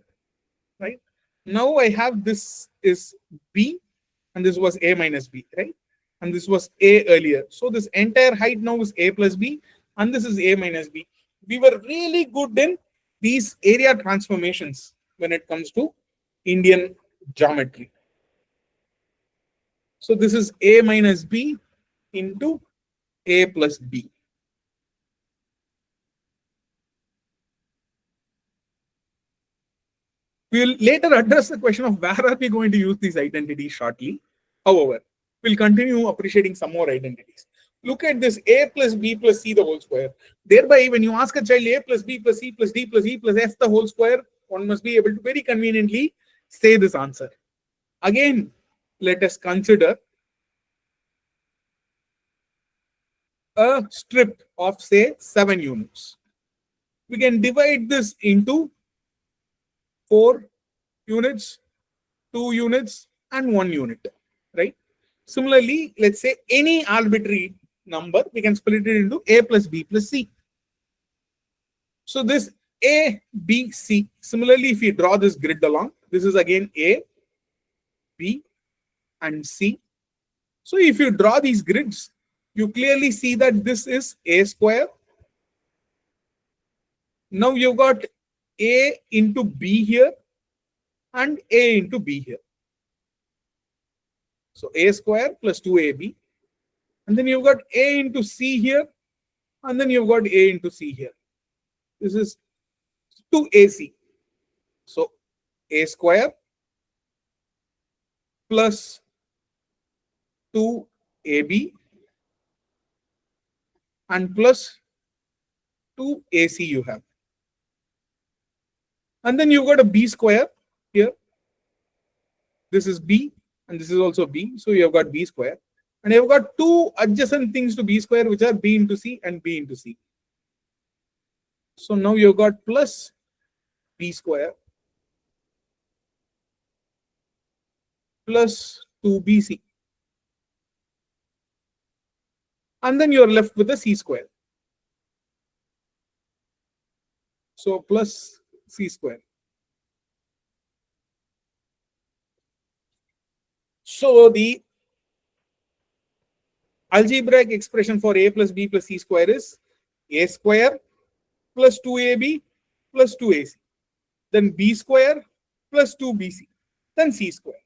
right? Now I have this is b, and this was a minus b, right? And this was a earlier. So this entire height now is a plus b, and this is a minus b. We were really good in these area transformations when it comes to Indian geometry. So this is a minus b into a plus b. We will later address the question of where are we going to use these identities shortly. However, we'll continue appreciating some more identities. Look at this a plus b plus c the whole square. Thereby, when you ask a child a plus b plus c plus d plus e plus f the whole square, one must be able to very conveniently say this answer. Again, let us consider a strip of say 7 units. We can divide this into 4 units, 2 units, and 1 unit, right? Similarly, let's say any arbitrary number, we can split it into a plus b plus c. So this a, b, c. Similarly, if you draw this grid along, this is again a, b, and c. So if you draw these grids, you clearly see that this is a square. Now you've got a into b here and a into b here. So a square plus 2ab. And then you've got a into c here, and then you've got a into c here. This is 2ac. So a square plus 2ab and plus 2ac you have. And then you've got a b square here. This is b and this is also b. So you have got b square. And you've got 2 adjacent things to b square, which are b into c and b into c. So now you've got plus b square plus 2bc. And then you're left with a c square. So plus c square. So the algebraic expression for a plus b plus c square is a square plus 2ab plus 2ac. Then b square plus 2bc. Then c square.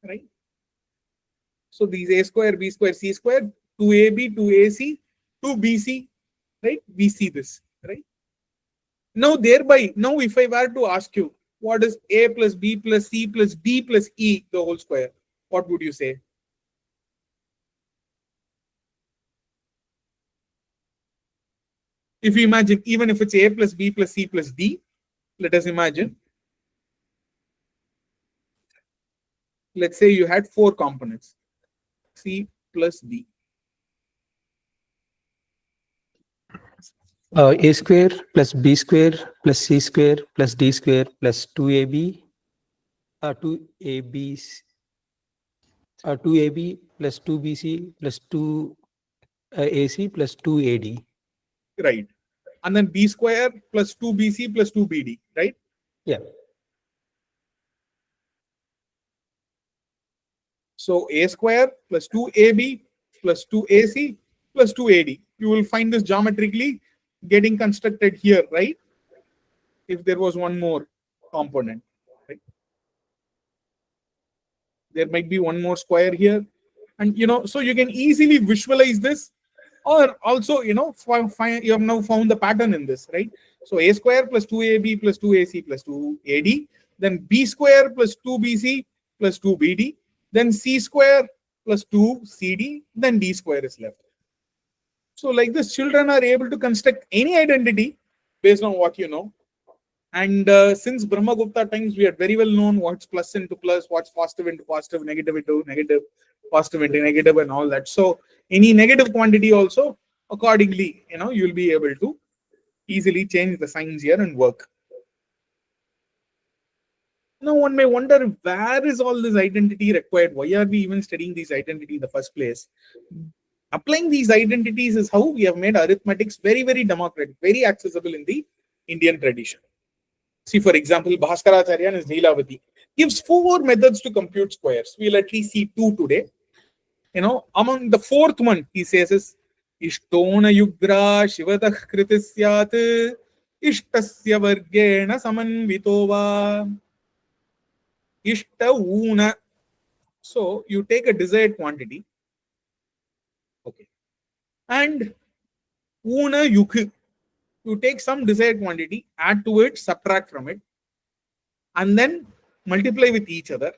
Right? So these a square, b square, c square, 2ab, 2ac, 2bc. Right? We see this. Right? Now, thereby, now if I were to ask you, what is a plus b plus c plus d plus e the whole square? What would you say? If you imagine, even if it's a plus b plus c plus d, let us imagine. Let's say you had 4 components, c plus d. A square plus b square plus c square plus d square plus 2ab 2ab 2ab plus 2bc plus 2ac plus 2ad. Right. And then b square plus 2bc plus 2bd, right? Yeah. So a square plus 2ab plus 2ac plus 2ad. You will find this geometrically getting constructed here, right? If there was one more component, right? There might be one more square here. And, so you can easily visualize this, or also, you have now found the pattern in this, right? So a square plus 2ab plus 2ac plus 2ad, then b square plus 2bc plus 2bd, then c square plus 2cd, then d square is left. So like this, children are able to construct any identity based on what you know. And since Brahmagupta times, we are very well known what's plus into plus, what's positive into positive, negative into negative, positive into negative, and all that. So any negative quantity also, accordingly, you'll be able to easily change the signs here and work. Now one may wonder, where is all this identity required? Why are we even studying these identity in the first place? Applying these identities is how we have made arithmetics very, very democratic, very accessible in the Indian tradition. See, for example, Bhaskaracharya and his Leelavati gives 4 methods to compute squares. We'll at least see 2 today. Among the 4th one, he says is Ishtona Yugra Shivatah Kritisyat Ishtasya Vargena Samanvitova Ishta Una. So you take a desired quantity, okay, and Una Yukh. You take some desired quantity, add to it, subtract from it, and then multiply with each other.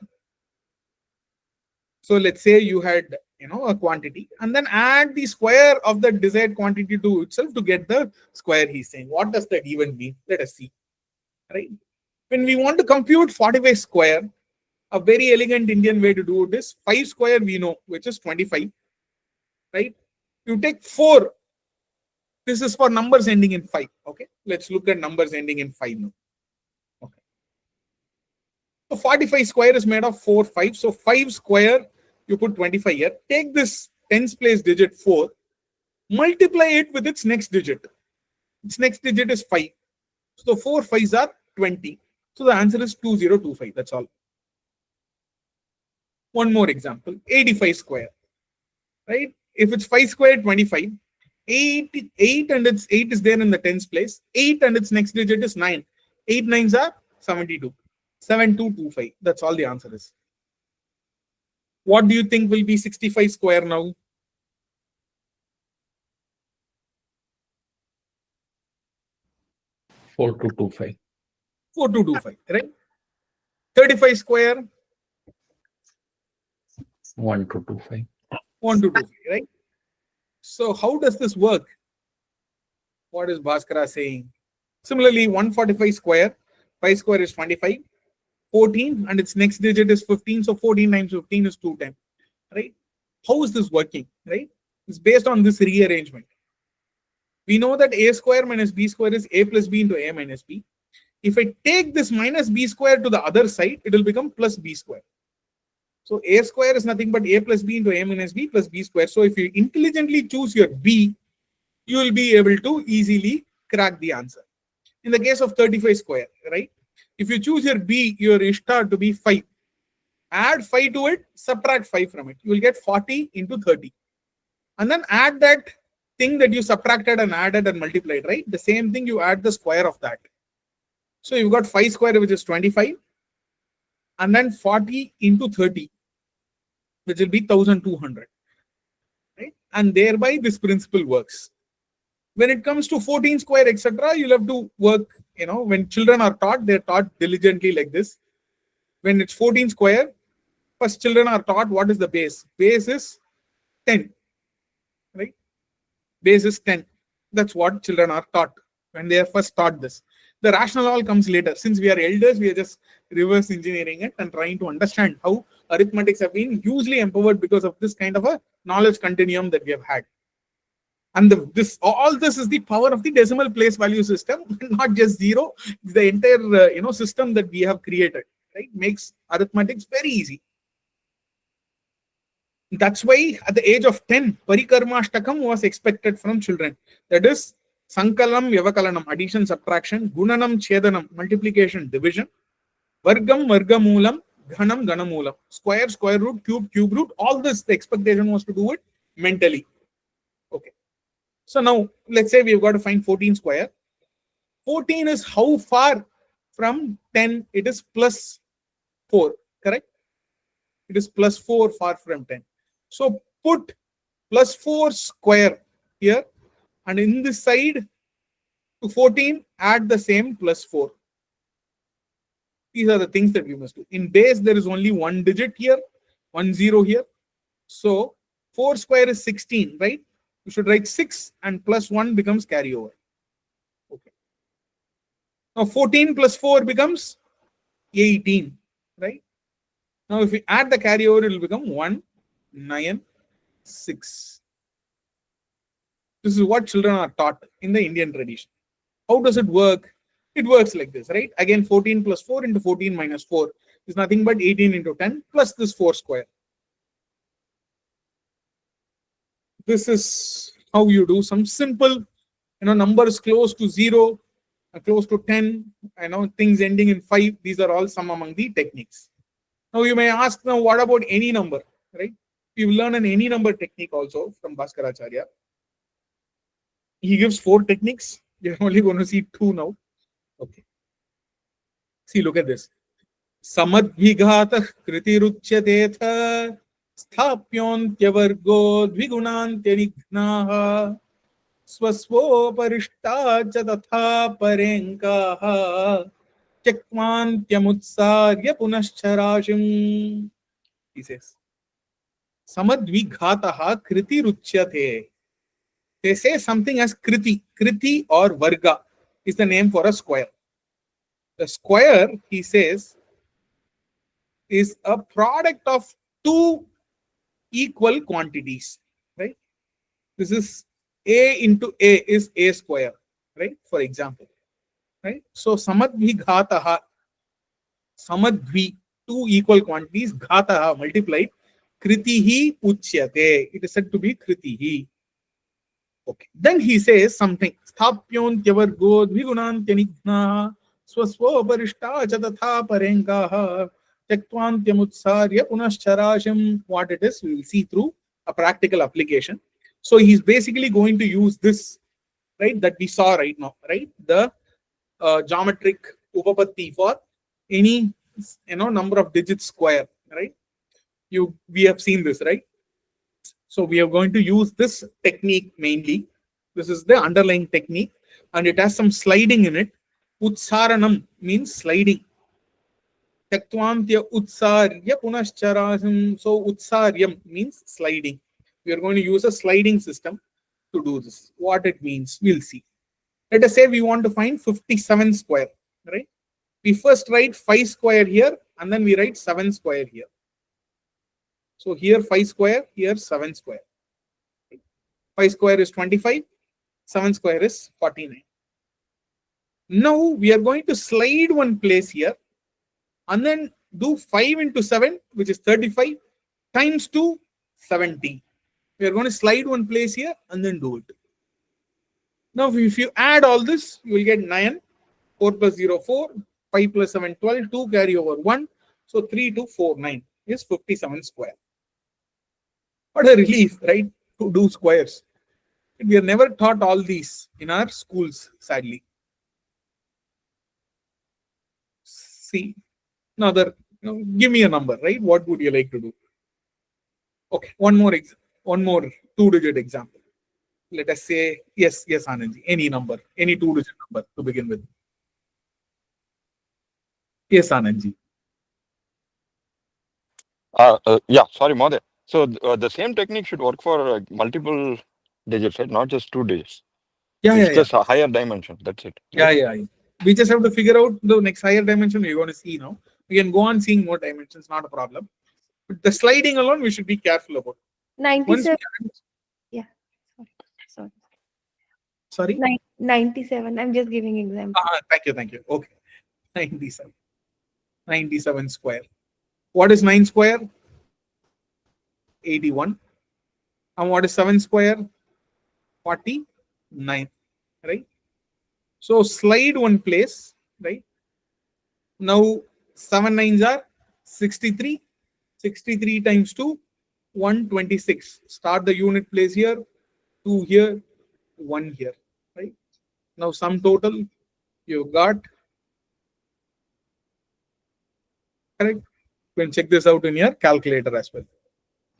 So let's say you had a quantity, and then add the square of the desired quantity to itself to get the square. He's saying, what does that even mean? Let us see. Right? When we want to compute 45 square, a very elegant Indian way to do it is 5 square we know, which is 25. Right? You take 4. This is for numbers ending in 5. Okay. Let's look at numbers ending in 5 now. Okay. So 45 square is made of 4, 5. So 5 square, you put 25 here. Take this tens place digit 4, multiply it with its next digit. Its next digit is 5. So 4 5s are 20. So the answer is 2025. That's all. One more example, 85 square. Right? If it's 5 square, 25. 8 and its 8 is there in the tens place. 8 and its next digit is 9. 8 9s are 72. 7225. That's all the answer is. What do you think will be 65 square now? Four two two five. 4225, right? 35 square, 1225. 1225, right? So how does this work? What is Bhaskara saying? Similarly, 145 square, 5 square is 25, 14, and its next digit is 15. So 14 times 15 is 210, right? How is this working, right? It's based on this rearrangement. We know that a square minus b square is a plus b into a minus b. If I take this minus b square to the other side, it will become plus b square. So a square is nothing but a plus b into a minus b plus b square. So if you intelligently choose your b, you will be able to easily crack the answer. In the case of 35 square, right? If you choose your b, your ishtar to be 5, add 5 to it, subtract 5 from it. You will get 40 into 30. And then add that thing that you subtracted and added and multiplied, right? The same thing, you add the square of that. So you've got 5 square, which is 25, and then 40 into 30, which will be 1200, right? And thereby this principle works. When it comes to 14 square, etc., you'll have to work, when children are taught, they're taught diligently like this. When it's 14 square, first children are taught what is the base. Base is 10, right? Base is 10. That's what children are taught when they are first taught this. The rationale comes later. Since we are elders, we are just reverse engineering it and trying to understand how arithmetics have been hugely empowered because of this kind of a knowledge continuum that we have had. And all this is the power of the decimal place value system, not just zero. It's the entire system that we have created, right? Makes arithmetics very easy. That's why at the age of 10, Parikarmashtakam was expected from children. That is Sankalam, Vyavakalanam, addition, subtraction, Gunanam, Chedanam, multiplication, division, Vargam, Vargamulam, Ghanam, Ganamulam, square, square root, cube, cube root. All this, the expectation was to do it mentally. Okay. So now, let's say we've got to find 14 square. 14 is how far from 10? It is plus 4, correct? It is plus 4 far from 10. So put plus 4 square here, and in this side to 14, add the same plus 4. These are the things that we must do. In base, there is only one digit here, 1 0 here. So 4 square is 16, right? You should write 6 and plus 1 becomes carryover. Okay. Now 14 plus 4 becomes 18, right? Now if we add the carryover, it will become 1, 9, 6. This is what children are taught in the Indian tradition. How does it work? It works like this, right? Again, 14 plus 4 into 14 minus 4 is nothing but 18 into 10 plus this 4 square. This is how you do some simple, numbers close to 0, close to 10, things ending in 5. These are all some among the techniques. Now you may ask, now what about any number, right? We've learned an any number technique also from Bhaskaracharya. He gives 4 techniques. You're only going to see 2 now. Okay. See, look at this. Samadvigata kritiruchyateta sthapyontyvargo dvigunaantyanignaha swasvoparishta cha tatha parenkaha chakmantyamutsaarya punascharashim. He says, Samadvigataha kritiruchyate. They say something as kriti. Kriti or varga is the name for a square. The square, he says, is a product of 2 equal quantities, right? This is a into a is a square, right? For example, right? So samadvi ghataha, samadvi, 2 equal quantities, ghataha multiplied, kritihi uchyate. It is said to be kritihi. Okay. Then he says something. Sthapyontyvargo dvigunantyanignaha swasvoparishta cha tatha parenkaha chakvantyamutsaarya punascharasham. What it is, we will see through a practical application. So he's basically going to use this, right, that we saw right now, right? The geometric upapatti for any number of digits square, right? We have seen this, right? So we are going to use this technique mainly. This is the underlying technique, and it has some sliding in it. Utsaranam means sliding. Taktwantya utsarya punascharasam. So utsaryam means sliding. We are going to use a sliding system to do this. What it means, we'll see. Let us say we want to find 57 square, right? We first write 5 square here, and then we write 7 square here. So here 5 square, here 7 square. 5 square is 25, 7 square is 49. Now we are going to slide one place here and then do 5 into 7, which is 35, times 2, 70. We are going to slide one place here and then do it. Now if you add all this, you will get 9, 4 plus 0, 4, 5 plus 7, 12, 2 carry over 1. So 3, 2, 4, 9 is 57 square. What a relief, right, to do squares. We are never taught all these in our schools, sadly. See, another, give me a number, right? What would you like to do? Okay, one more 2-digit example. Let us say, yes, Anandji, any number, any 2-digit number to begin with. Yes, Anandji. Yeah, sorry, Mother. So the same technique should work for multiple digits, right? Not just 2 digits. It's just a higher dimension. That's it. Right? Yeah. We just have to figure out the next higher dimension we're going to see now. We can go on seeing more dimensions, not a problem. But the sliding alone, we should be careful about. 97. Yeah. Sorry? 97. I'm just giving example. Thank you. Okay. 97. 97 square. What is 9 square? 81. And what is 7 square? 49. Right? So slide one place, right? Now 7 nines are 63. 63 times 2, 126. Start the unit place here, 2 here, 1 here, right? Now sum total, you got, correct? You can check this out in your calculator as well.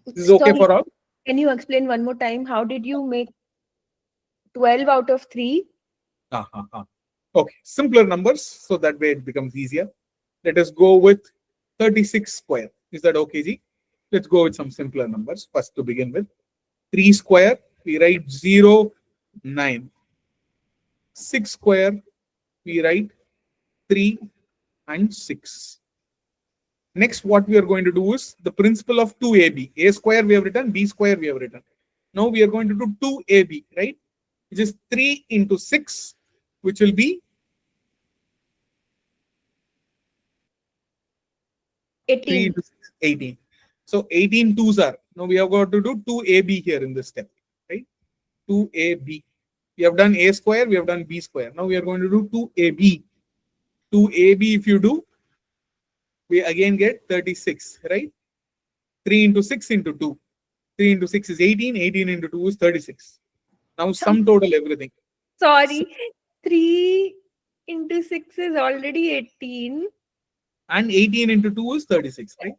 This is okay for all? Can you explain one more time? How did you make 12 out of 3? Okay, simpler numbers, so that way it becomes easier. Let us go with 36 square. Is that okay, Ji? Let's go with some simpler numbers first to begin with. 3 square we write 0, 9. 6 square, we write 3 and 6. Next, what we are going to do is the principle of 2ab. A square we have written, b square we have written. Now we are going to do 2ab, right? Which is 3 into 6, which will be 3 18. into 6, 18. So 18 twos are. Now we have got to do 2ab here in this step, right? 2ab. We have done a square, we have done b square. Now we are going to do 2ab. 2ab if you do, we again get 36, right? 3 into 6 into 2. 3 into 6 is 18, 18 into 2 is 36. Now sum total everything. Sorry, 3 into 6 is already 18. And 18 into 2 is 36, right?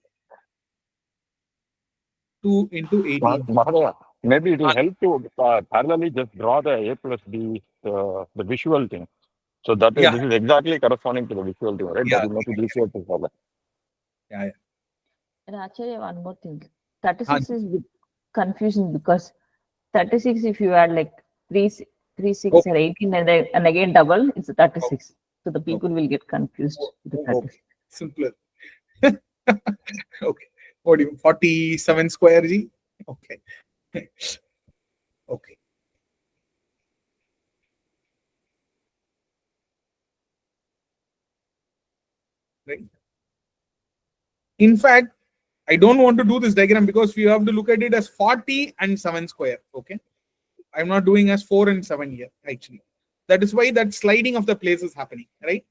2 into 18. Mahadeva, maybe it will help to parallelly just draw the A plus B, the visual thing. So that is, Yeah. this is exactly corresponding to the visual thing, right? Yeah. That will make it easier to follow. Yeah, yeah. And actually, one more thing. 36 is bit confusing because 36, if you add like 3, 6 or 18 and again double, it's 36. So the people will get confused with the 36. Simpler. Okay. What do you 47 square G? Okay. Okay. Right. In fact, I don't want to do this diagram because we have to look at it as 40 and 7 square. Okay. I'm not doing as 4 and 7 here, actually. That is why that sliding of the place is happening, right?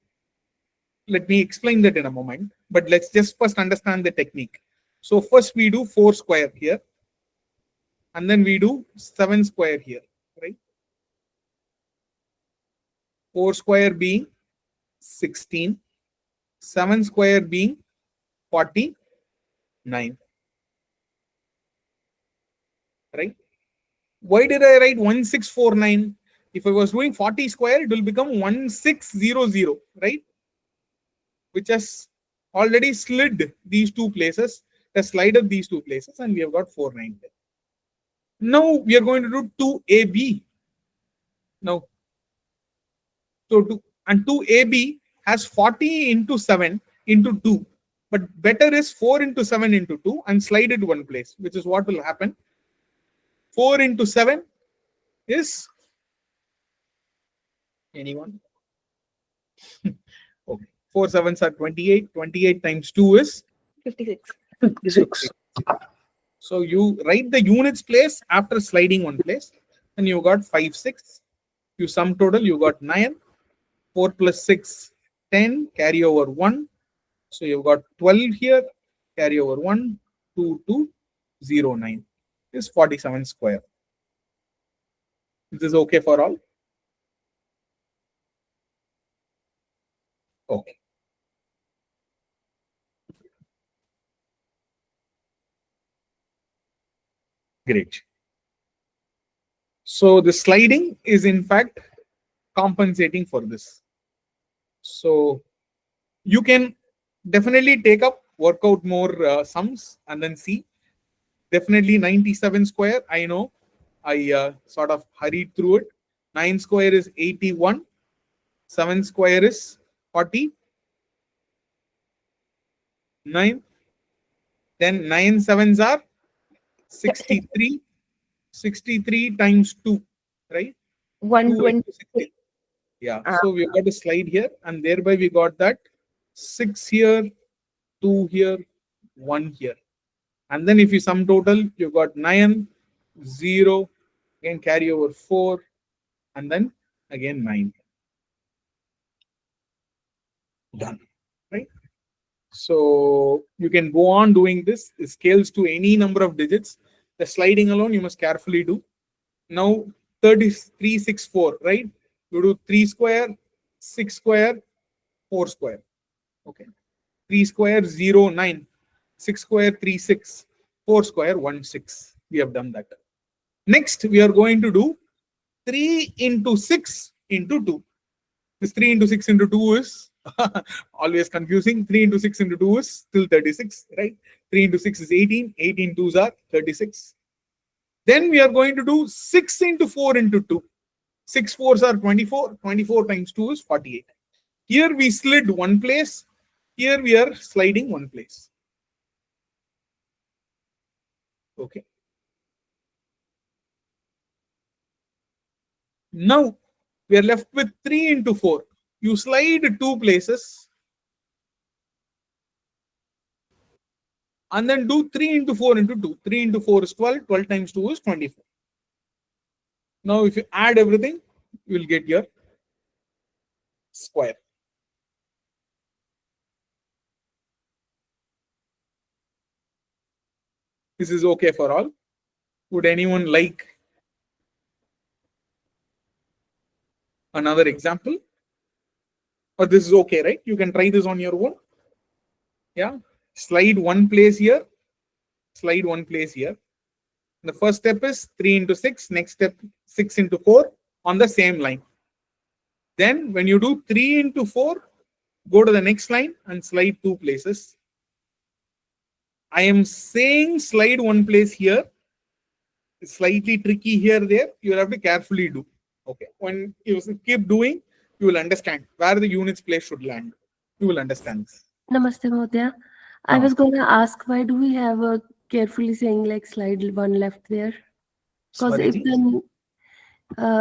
Let me explain that in a moment, but let's just first understand the technique. So first we do 4 square here, and then we do 7 square here, right? 4 square being 16, 7 square being 49, right? Why did I write 1649? If I was doing 40 square, it will become 1600, right? Which has already slid these two places, has slided these two places, and we have got 490. Now we are going to do 2AB. Now, so 2AB has 40 into 7 into 2, but better is 4 into 7 into 2 and slide it one place, which is what will happen. 4 into 7 is anyone? Okay, 4 sevens are 28. 28 times 2 is 56. 56. So you write the units place after sliding one place, and you got 5, 6. You sum total, you got 9. 4 plus 6, 10. Carry over 1. So you've got 12 here. Carry over 1, 2, 2, 0, 9. Is 47 square. Is this okay for all? Okay. Great. So the sliding is in fact compensating for this. So you can definitely take up, work out more sums and then see. Definitely 97 square. I know I sort of hurried through it. 9 square is 81. 7 square is 49. Then 9 sevens are 63. 63 times 2, right? 120. Yeah, so we got a slide here, and thereby we got that 6 here, 2 here, 1 here. And then if you sum total, you got 9, 0, again carry over 4, and then again 9. Done, right? So you can go on doing this. It scales to any number of digits. The sliding alone you must carefully do. Now 3364, right? You do 3 square, 6 square, 4 square. Okay. 3 square 0, 9. 6 square 3, 6. 4 square 1, 6. We have done that. Next, we are going to do 3 into 6 into 2. This 3 into 6 into 2 is always confusing. 3 into 6 into 2 is still 36, right? 3 into 6 is 18. 18 twos are 36. Then we are going to do 6 into 4 into 2. 6 4s are 24. 24 times 2 is 48. Here we slid one place. Here we are sliding one place. Okay. Now we are left with 3 into 4. You slide 2 places and then do 3 into 4 into 2. 3 into 4 is 12. 12 times 2 is 24. Now if you add everything, you will get your square. This is okay for all. Would anyone like another example? Or this is okay, right? You can try this on your own. Yeah. Slide one place here. Slide one place here. The first step is 3 into 6. Next step 6 into 4 on the same line. Then when you do 3 into 4, go to the next line and slide 2 places. I am saying slide one place here. It's slightly tricky here, there. You will have to carefully do. Okay. When you keep doing, you will understand where the units place should land. You will understand this. Namaste, Mahodaya. I was going to ask, why do we have a carefully saying like slide one left there? Because if then,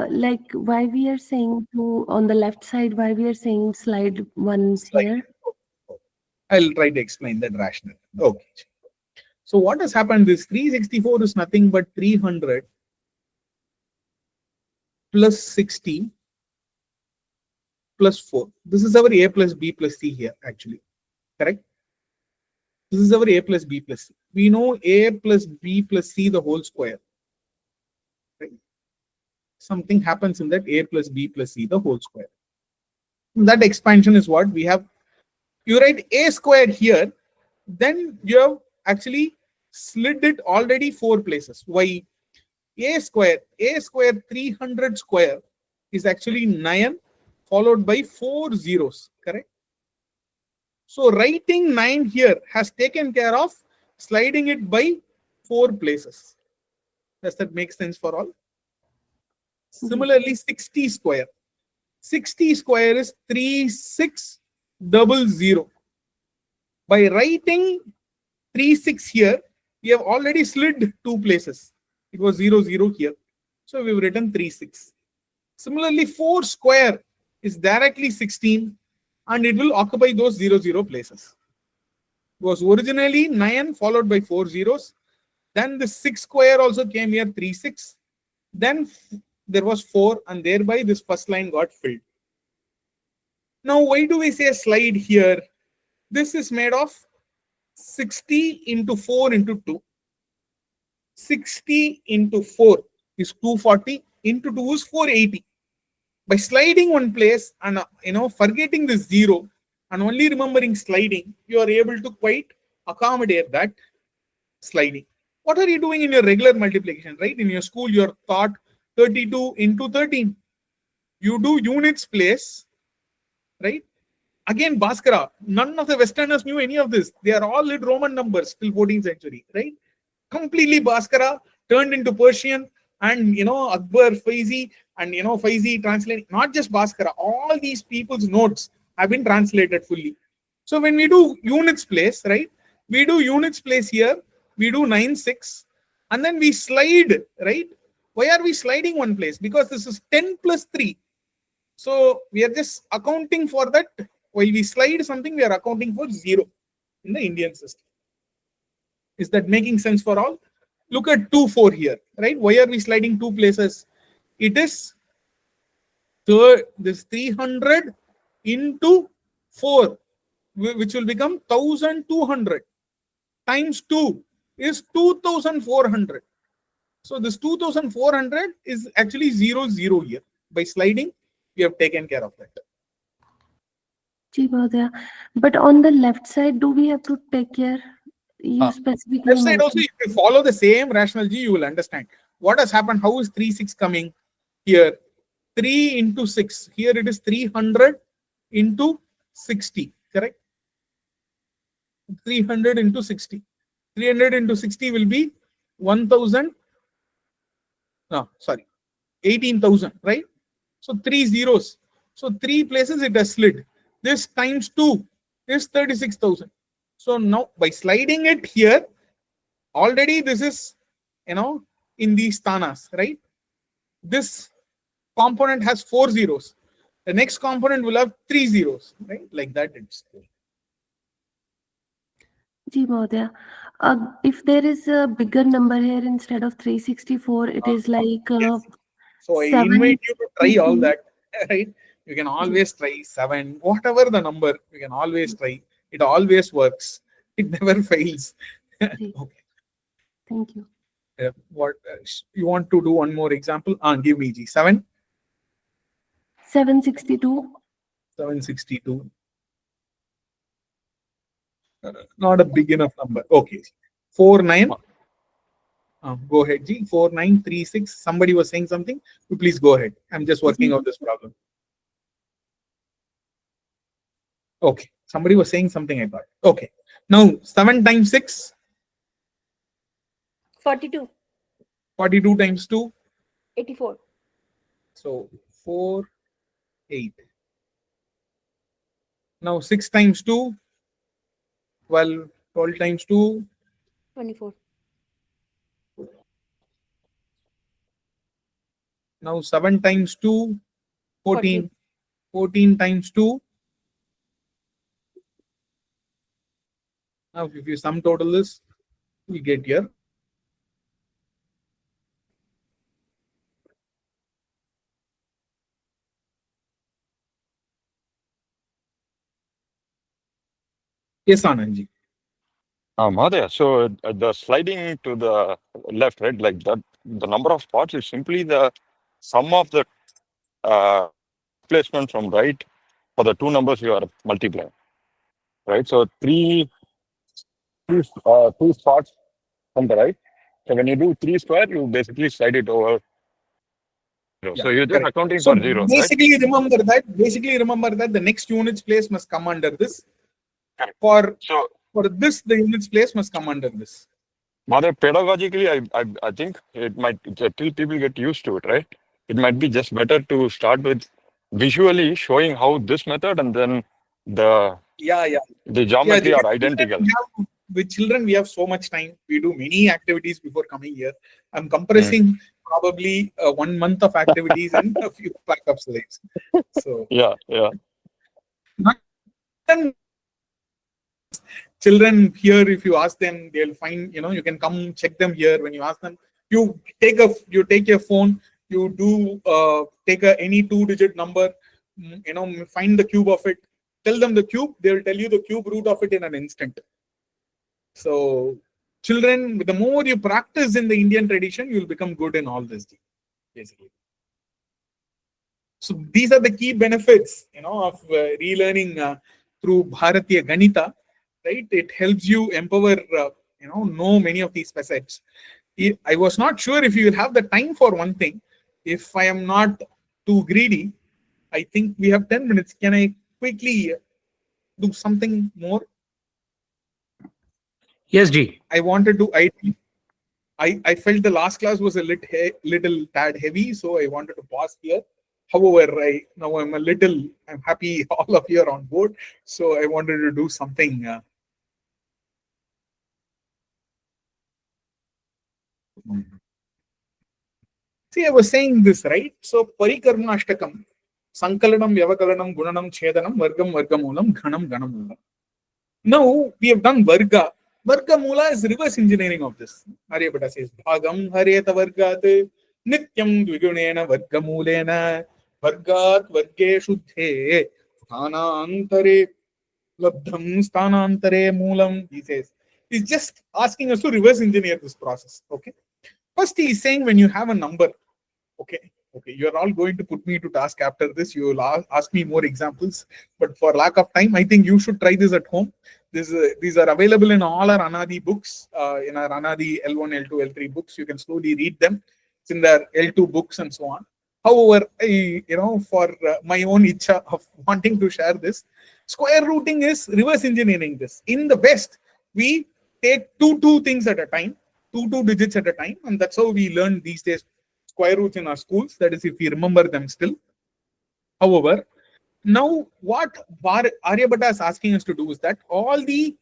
like why we are saying to on the left side, why we are saying slide ones here? I'll try to explain that rationale. Okay. So what has happened is 364 is nothing but 300 plus 60 plus 4. This is our A plus B plus C here, actually. Correct? This is our A plus B plus C. We know A plus B plus C the whole square. Right? Something happens in that A plus B plus C the whole square. That expansion is what we have. You write A square here, then you have actually slid it already 4 places. Why? A square 300 square is actually 9 followed by 4 zeros, correct? So writing 9 here has taken care of sliding it by 4 places. Does that make sense for all? Similarly, 60 square. 60 square is 3600. By writing 36 here, we have already slid 2 places. It was 00 here. So we've written 36. Similarly, 4 square is directly 16 and it will occupy those 00 places. It was originally 9 followed by 4 zeros. Then the 6 square also came here 36. Then there was 4 and thereby this first line got filled. Now why do we say slide here? This is made of 60 into 4 into 2. 60 into 4 is 240, into 2 is 480. By sliding one place and forgetting the 0 and only remembering sliding, you are able to quite accommodate that sliding. What are you doing in your regular multiplication, right? In your school, you are taught 32 into 13. You do units place, right? Again, Bhaskara, none of the Westerners knew any of this. They are all lit Roman numbers till 14th century, right? Completely Bhaskara turned into Persian, and Akbar, Faizi, and Faizi translating, not just Bhaskara, all these people's notes have been translated fully. So when we do units place, right? We do units place here, we do 9, 6, and then we slide, right? Why are we sliding one place? Because this is 10 plus 3. So we are just accounting for that. While we slide something, we are accounting for 0 in the Indian system. Is that making sense for all? Look at 2, 4 here, right? Why are we sliding 2 places? It is this 300 into 4, which will become 1200 times 2 is 2400. So this 2400 is actually 0, 0 here. By sliding, we have taken care of that. But on the left side, do we have to take care? You specifically left side also, if you follow the same rational G, you will understand what has happened. How is 3, 6 coming here? 3 into 6. Here it is 300 into 60. Correct? 300 into 60. 300 into 60 will be 1000 No, sorry, 18,000, right? So 3 zeros. So 3 places it has slid. This times 2 is 36,000. So now by sliding it here, already this is, in these thanas, right? This component has 4 zeros. The next component will have 3 zeros, right? Like that it's. Ji Mahodaya, if there is a bigger number here instead of 364, it is like Yes. So I 7. invite you to try all that, right? You can always try 7, whatever the number, you can always try. It always works. It never fails. Okay. Thank you. What you want to do one more example? Give me G. 7. 762. 762. Not a big enough number. Okay. 49. Go ahead, G. 4936. Somebody was saying something. You please go ahead. I'm just working out this problem. Okay. Somebody was saying something, I thought. Okay. Now 7 times 6. 42. 42 times 2. 84. So 4, 8. Now 6 times 2. 12. 12 times 2. 24. Now 7 times 2. 14. 14 times 2. Now if you sum total this, we get here. Yes, Anandji. Mahodaya, so the sliding to the left, right, like that, the number of spots is simply the sum of the placement from right for the two numbers you are multiplying, right? So two spots from the right. So when you do 3 square, you basically slide it over 0. Yeah, So you're just correct. accounting So for zeros, right? basically remember that the next units place must come under this. Correct. For this, the units place must come under this. Mother, pedagogically, I think it might, till people get used to it, right? It might be just better to start with visually showing how this method and then the geometry are identical. With children, we have so much time. We do many activities before coming here. I'm compressing probably 1 month of activities in a few backup slides. So yeah. Children here, if you ask them, they'll find, you can come check them here. When you ask them, you take your phone, you do take any 2-digit number, find the cube of it, tell them the cube, they'll tell you the cube root of it in an instant. So children, the more you practice in the Indian tradition, you'll become good in all this, basically. So these are the key benefits, of relearning through Bharatiya Ganita. Right, it helps you empower, know many of these facets. I was not sure if you will have the time for one thing. If I am not too greedy, I think we have 10 minutes. Can I quickly do something more? Yes, G. I wanted to. I felt the last class was a little tad heavy, so I wanted to pause here. However, now I'm happy all of you are on board, so I wanted to do something. See, I was saying this, right? So, Parikarmanashtakam, Sankalanam, Vyavakalanam, Gunanam, Chedanam, Vargam, Vargamulam, Ghanam, Ganamulam. Now, we have done Varga. Vargamula is reverse engineering of this. Aryabhata says, Bhagam Hareta Vargat, Nityam Dvigunena Vargamulena, Vargat Varge Shuddhe, Sthanantare, Labdham Sthanantare Moolam. He says, he's just asking us to reverse engineer this process. Okay. First, he is saying when you have a number, okay, you're all going to put me to task after this. You will ask me more examples, but for lack of time, I think you should try this at home. These are available in all our Anadi books, in our Anadi L1, L2, L3 books. You can slowly read them. It's in their L2 books and so on. However, for my own itcha of wanting to share this, square rooting is reverse engineering this. In the West, we take two things at a time. Two digits at a time, and that's how we learn these days square roots in our schools. That is, if we remember them still. However, now what Aryabhatta is asking us to do is that all the,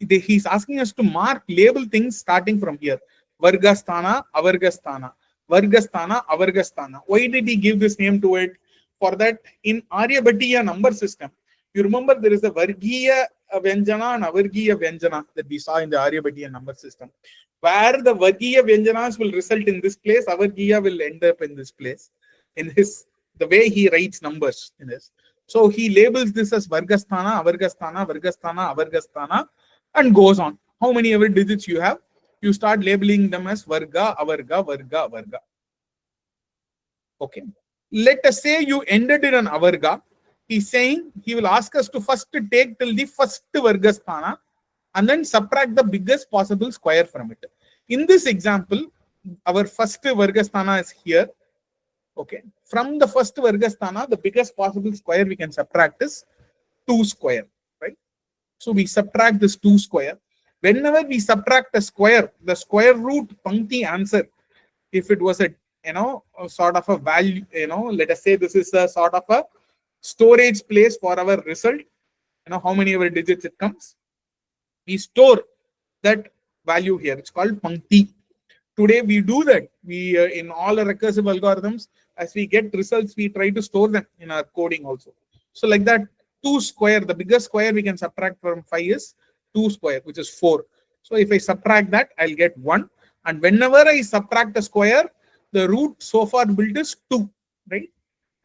he's asking us to label things starting from here. Vargasthana, Avargasthana. Vargasthana, Avargasthana. Why did he give this name to it? For that, in Aryabhatiya number system, you remember there is a Vargiya Vyanjana and Avargiya Vyanjana that we saw in the Aryabhatiya number system, where the Vargiya Vyanjanas will result in this place, Avargiya will end up in this place, in the way he writes numbers in this. So he labels this as Vargasthana, Avargasthana, Vargasthana, Avargasthana, and goes on. How many ever digits you have? You start labeling them as Varga, Avarga, Varga, Varga. Okay. Let us say you ended in an Avarga. He's saying he will ask us to first take till the first Vargasthana and then subtract the biggest possible square from it. In this example, our first Vargasthana is here. Okay. From the first Vargasthana, the biggest possible square we can subtract is 2 square. Right? So we subtract this 2 square. Whenever we subtract a square, the square root Pankti answer, if it was a sort of a value, let us say this is a sort of a storage place for our result, how many ever digits it comes, we store that value here. It's called Pankti. Today we do that. We in all the recursive algorithms, as we get results, we try to store them in our coding also. So like that, 2 square, the biggest square we can subtract from 5 is 2 square, which is 4. So if I subtract that, I'll get 1. And whenever I subtract a square, the root so far built is 2, right?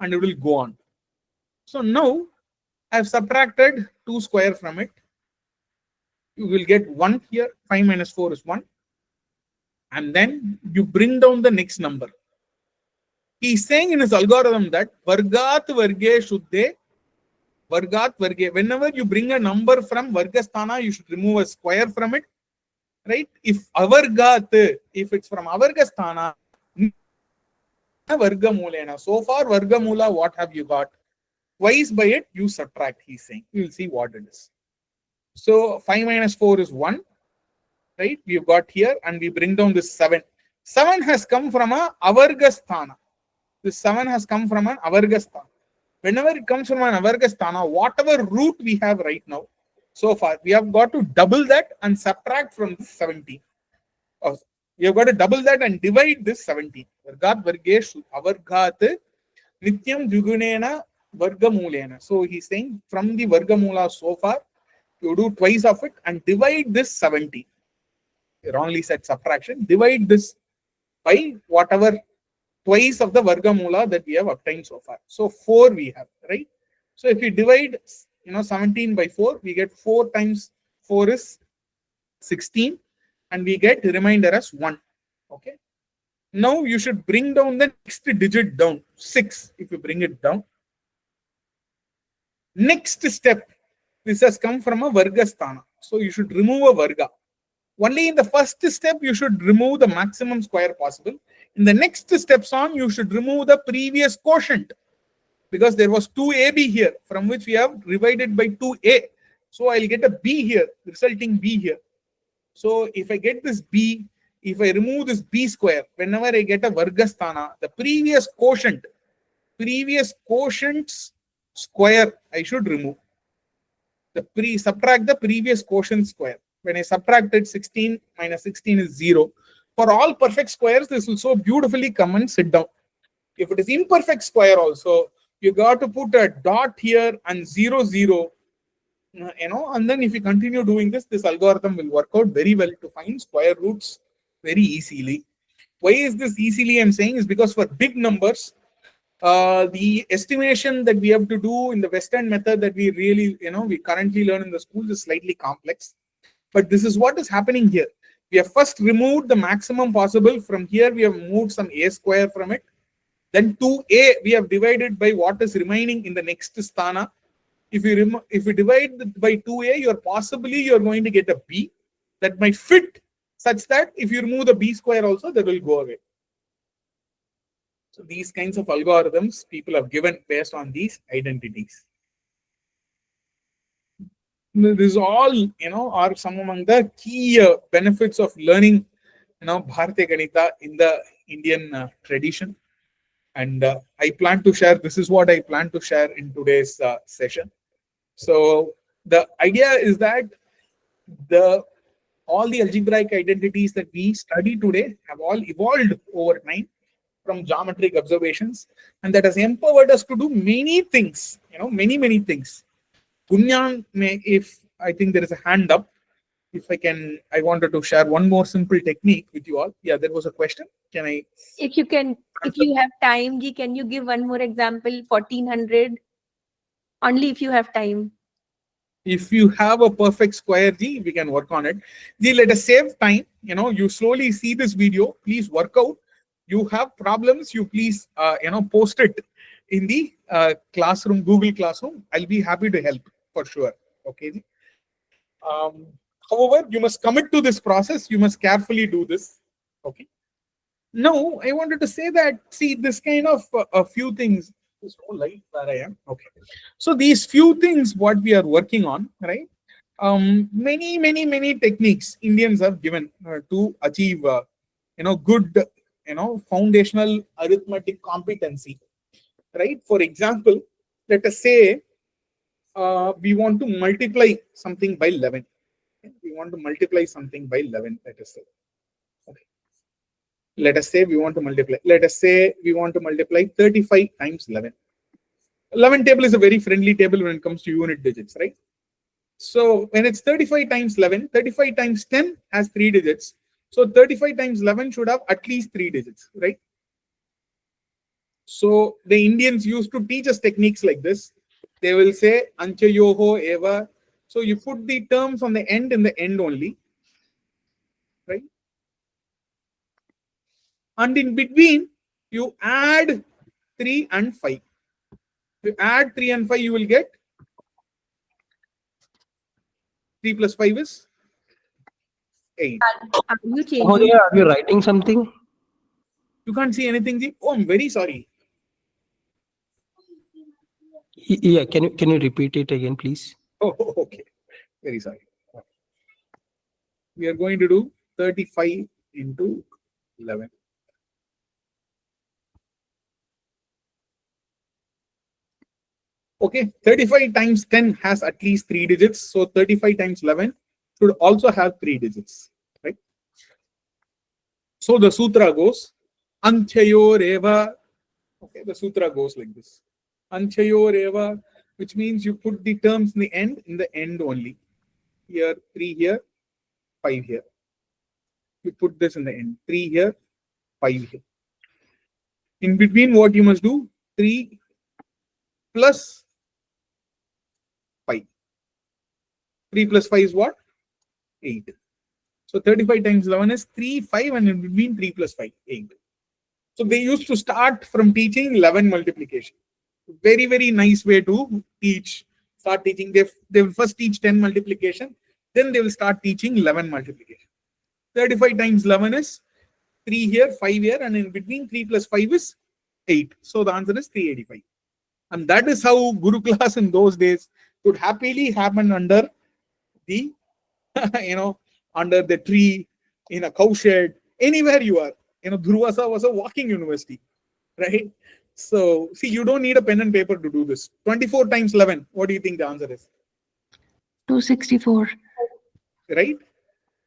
And it will go on. So now I've subtracted 2 square from it. You will get 1 here. 5 minus 4 is 1. And then you bring down the next number. He's saying in his algorithm that Vargat Varge Shuddhe, Vargat Varge. Whenever you bring a number from Vargasthana, you should remove a square from it. Right? If Avargat, if it's from Avargasthana, Vargamulena. So far, Vargamula, what have you got? Twice by it, you subtract, he's saying. We'll see what it is. So 5 minus 4 is 1. Right? We've got here, and we bring down this 7. 7 has come from a Avargasthana. This 7 has come from an Avargasthana. Whenever it comes from an Avargasthana, whatever root we have right now, so far, we have got to double that and subtract from this 17. We have got to double that and divide this 17. Vargat Vargeshu Avargat Nityam Jugunena Vargamulena. So he's saying from the Vargamula so far, you do twice of it and divide this 17. You wrongly said subtraction. Divide this by whatever twice of the Vargamula that we have obtained so far. So 4 we have, right? So if we divide 17 by 4, we get 4 times 4 is 16, and we get the remainder as 1. Okay. Now you should bring down the next digit down, 6, if you bring it down. Next step, this has come from a Vargasthana. So you should remove a Varga. Only in the first step, you should remove the maximum square possible. In the next steps on, you should remove the previous quotient, because there was 2AB here, from which we have divided by 2A. So I'll get a B here, resulting B here. So if I get this B, if I remove this B square, whenever I get a Vargasthana, the previous quotient's square, I should remove. Subtract the previous quotient square. When I subtracted 16 minus 16 is 0. For all perfect squares, this will so beautifully come and sit down. If it is imperfect square also, you got to put a dot here and 0, 0. And then if you continue doing this, this algorithm will work out very well to find square roots very easily. Why is this easily I'm saying is because for big numbers, the estimation that we have to do in the Western method that we really, we currently learn in the schools is slightly complex. But this is what is happening here. We have first removed the maximum possible. From here, we have moved some A square from it. Then 2A, we have divided by what is remaining in the next sthana. If you divide by 2A, you're going to get a B that might fit such that if you remove the B square also, that will go away. So these kinds of algorithms people have given based on these identities. This all, are some among the key benefits of learning, Bharatiya Ganita in the Indian tradition. And I plan to share, this is what I plan to share in today's session. So the idea is that all the algebraic identities that we study today have all evolved over time from geometric observations, and that has empowered us to do many things, many things. Gunyan, if I think there is a hand up, if I wanted to share one more simple technique with you all. Yeah, there was a question. Can I? If you have time, Ji, can you give one more example? 1400. Only if you have time. If you have a perfect square, G, we can work on it. G, let us save time. You slowly see this video. Please work out. You have problems, you please, post it in the classroom, Google Classroom. I'll be happy to help for sure. Okay, G. However, you must commit to this process. You must carefully do this. Okay. Now, I wanted to say that, see, this kind of a few things. There's no light where I am. Okay. So these few things, what we are working on, right? Many techniques Indians have given to achieve, good, foundational arithmetic competency, right? For example, let us say we want to multiply something by 11. We want to multiply something by 11. Let us say. Okay. Let us say we want to multiply. Let us say we want to multiply 35 times 11. 11 table is a very friendly table when it comes to unit digits, right? So when it's 35 times 11, 35 times 10 has 3 digits. So 35 times 11 should have at least 3 digits, right? So the Indians used to teach us techniques like this. They will say Anchayoho Eva. So you put the terms on the end in the end only, right? And in between, you add 3 and 5. If you add 3 and 5, you will get 3 plus 5 is 8. Are you Oh, changing? yeah, are you writing something? You can't see anything, Ji? Oh, I'm very sorry. Yeah, can you repeat it again, please? Oh, okay. Very sorry. We are going to do 35 into 11. Okay, 35 times 10 has at least 3 digits. So 35 times 11 should also have 3 digits, right? So the sutra goes, Anchayo Reva. Okay, the sutra goes like this. Anchayo Reva, which means you put the terms in the end only. Here, 3 here, 5 here. You put this in the end. 3 here, 5 here. In between, what you must do? 3 plus 5. 3 plus 5 is what? 8. So 35 times 11 is 3, 5, and in between 3 plus 5, 8. So they used to start from teaching 11 multiplication. Very nice way to teach. Start teaching. They will first teach 10 multiplication, then they will start teaching 11 multiplication. 35 times 11 is 3 here, 5 here, and in between 3 plus 5 is 8. So the answer is 385. And that is how Guru class in those days could happily happen under the, under the tree, in a cow shed, anywhere you are. Durvasa was a walking university, right? So, see, you don't need a pen and paper to do this. 24 times 11, what do you think the answer is? 264. Right?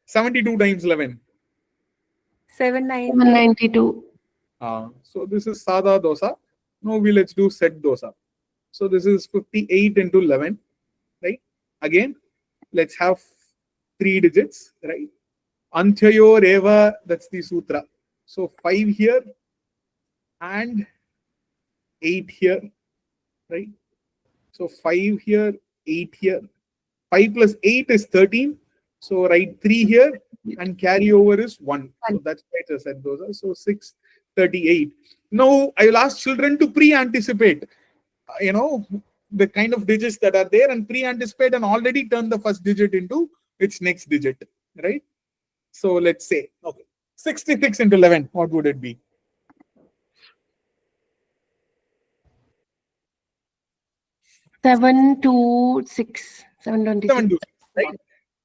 72 times 11. 792. So this is Sada dosa. Now let's do set dosa. So this is 58 into 11, right? Again, let's have 3 digits, right? Anchayo Reva, that's the sutra. So 5 here and 8 here, right? So 5 here, 8 here. 5 plus 8 is 13. So write 3 here and carry over is 1. So that's why I said those are. So 638. Now I will ask children to pre-anticipate, the kind of digits that are there, and pre-anticipate and already turn the first digit into its next digit, right? So let's say, okay, 66 into 11, what would it be? 726. 726. 726, right?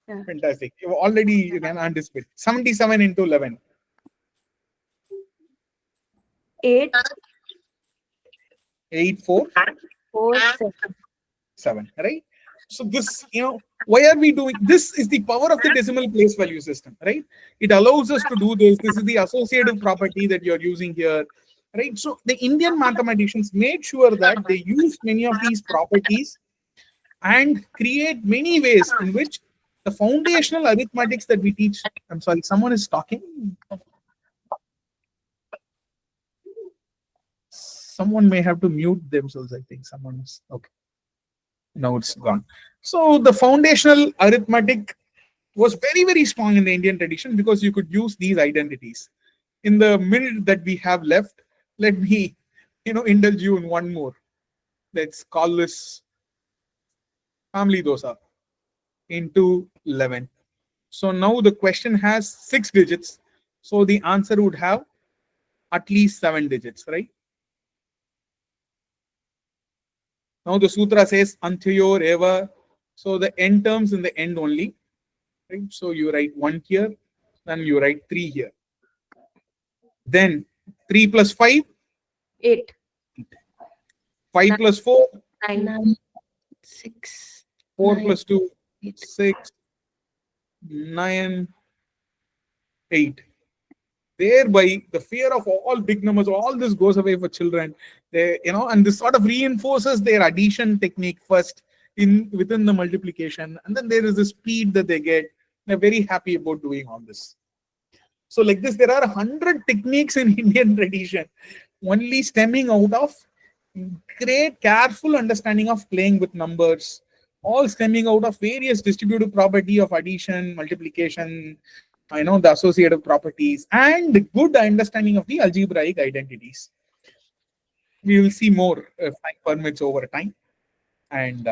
Yeah. Fantastic. You can anticipate. 77 into 11. 8, 8, 4, 4, 7, right? So this, why are we doing this? Is the power of the decimal place value system, right? It allows us to do this. This is the associative property that you're using here, right? So the Indian mathematicians made sure that they used many of these properties and create many ways in which the foundational arithmetics that we teach. I'm sorry, someone is talking. Someone may have to mute themselves. I think someone is okay. Now it's gone. So the foundational arithmetic was very, very strong in the Indian tradition because you could use these identities. In the minute that we have left, let me, indulge you in one more. Let's call this family dosa into 11. So now the question has 6 digits. So the answer would have at least 7 digits, right? Now the sutra says anthayor eva. So the end terms in the end only. Right? So you write 1 here, then you write 3 here. Then 3 plus 5, 8, 5 plus 4, 9, 9, 6, 4 9, plus 2, 8. 6, 9, 8. Thereby, the fear of all big numbers, all this goes away for children. They, and this sort of reinforces their addition technique first within the multiplication, and then there is the speed that they get. They're very happy about doing all this. So, like this, there are 100 techniques in Indian tradition, only stemming out of great careful understanding of playing with numbers, all stemming out of various distributive property of addition, multiplication, the associative properties, and good understanding of the algebraic identities. We will see more if time permits over time. And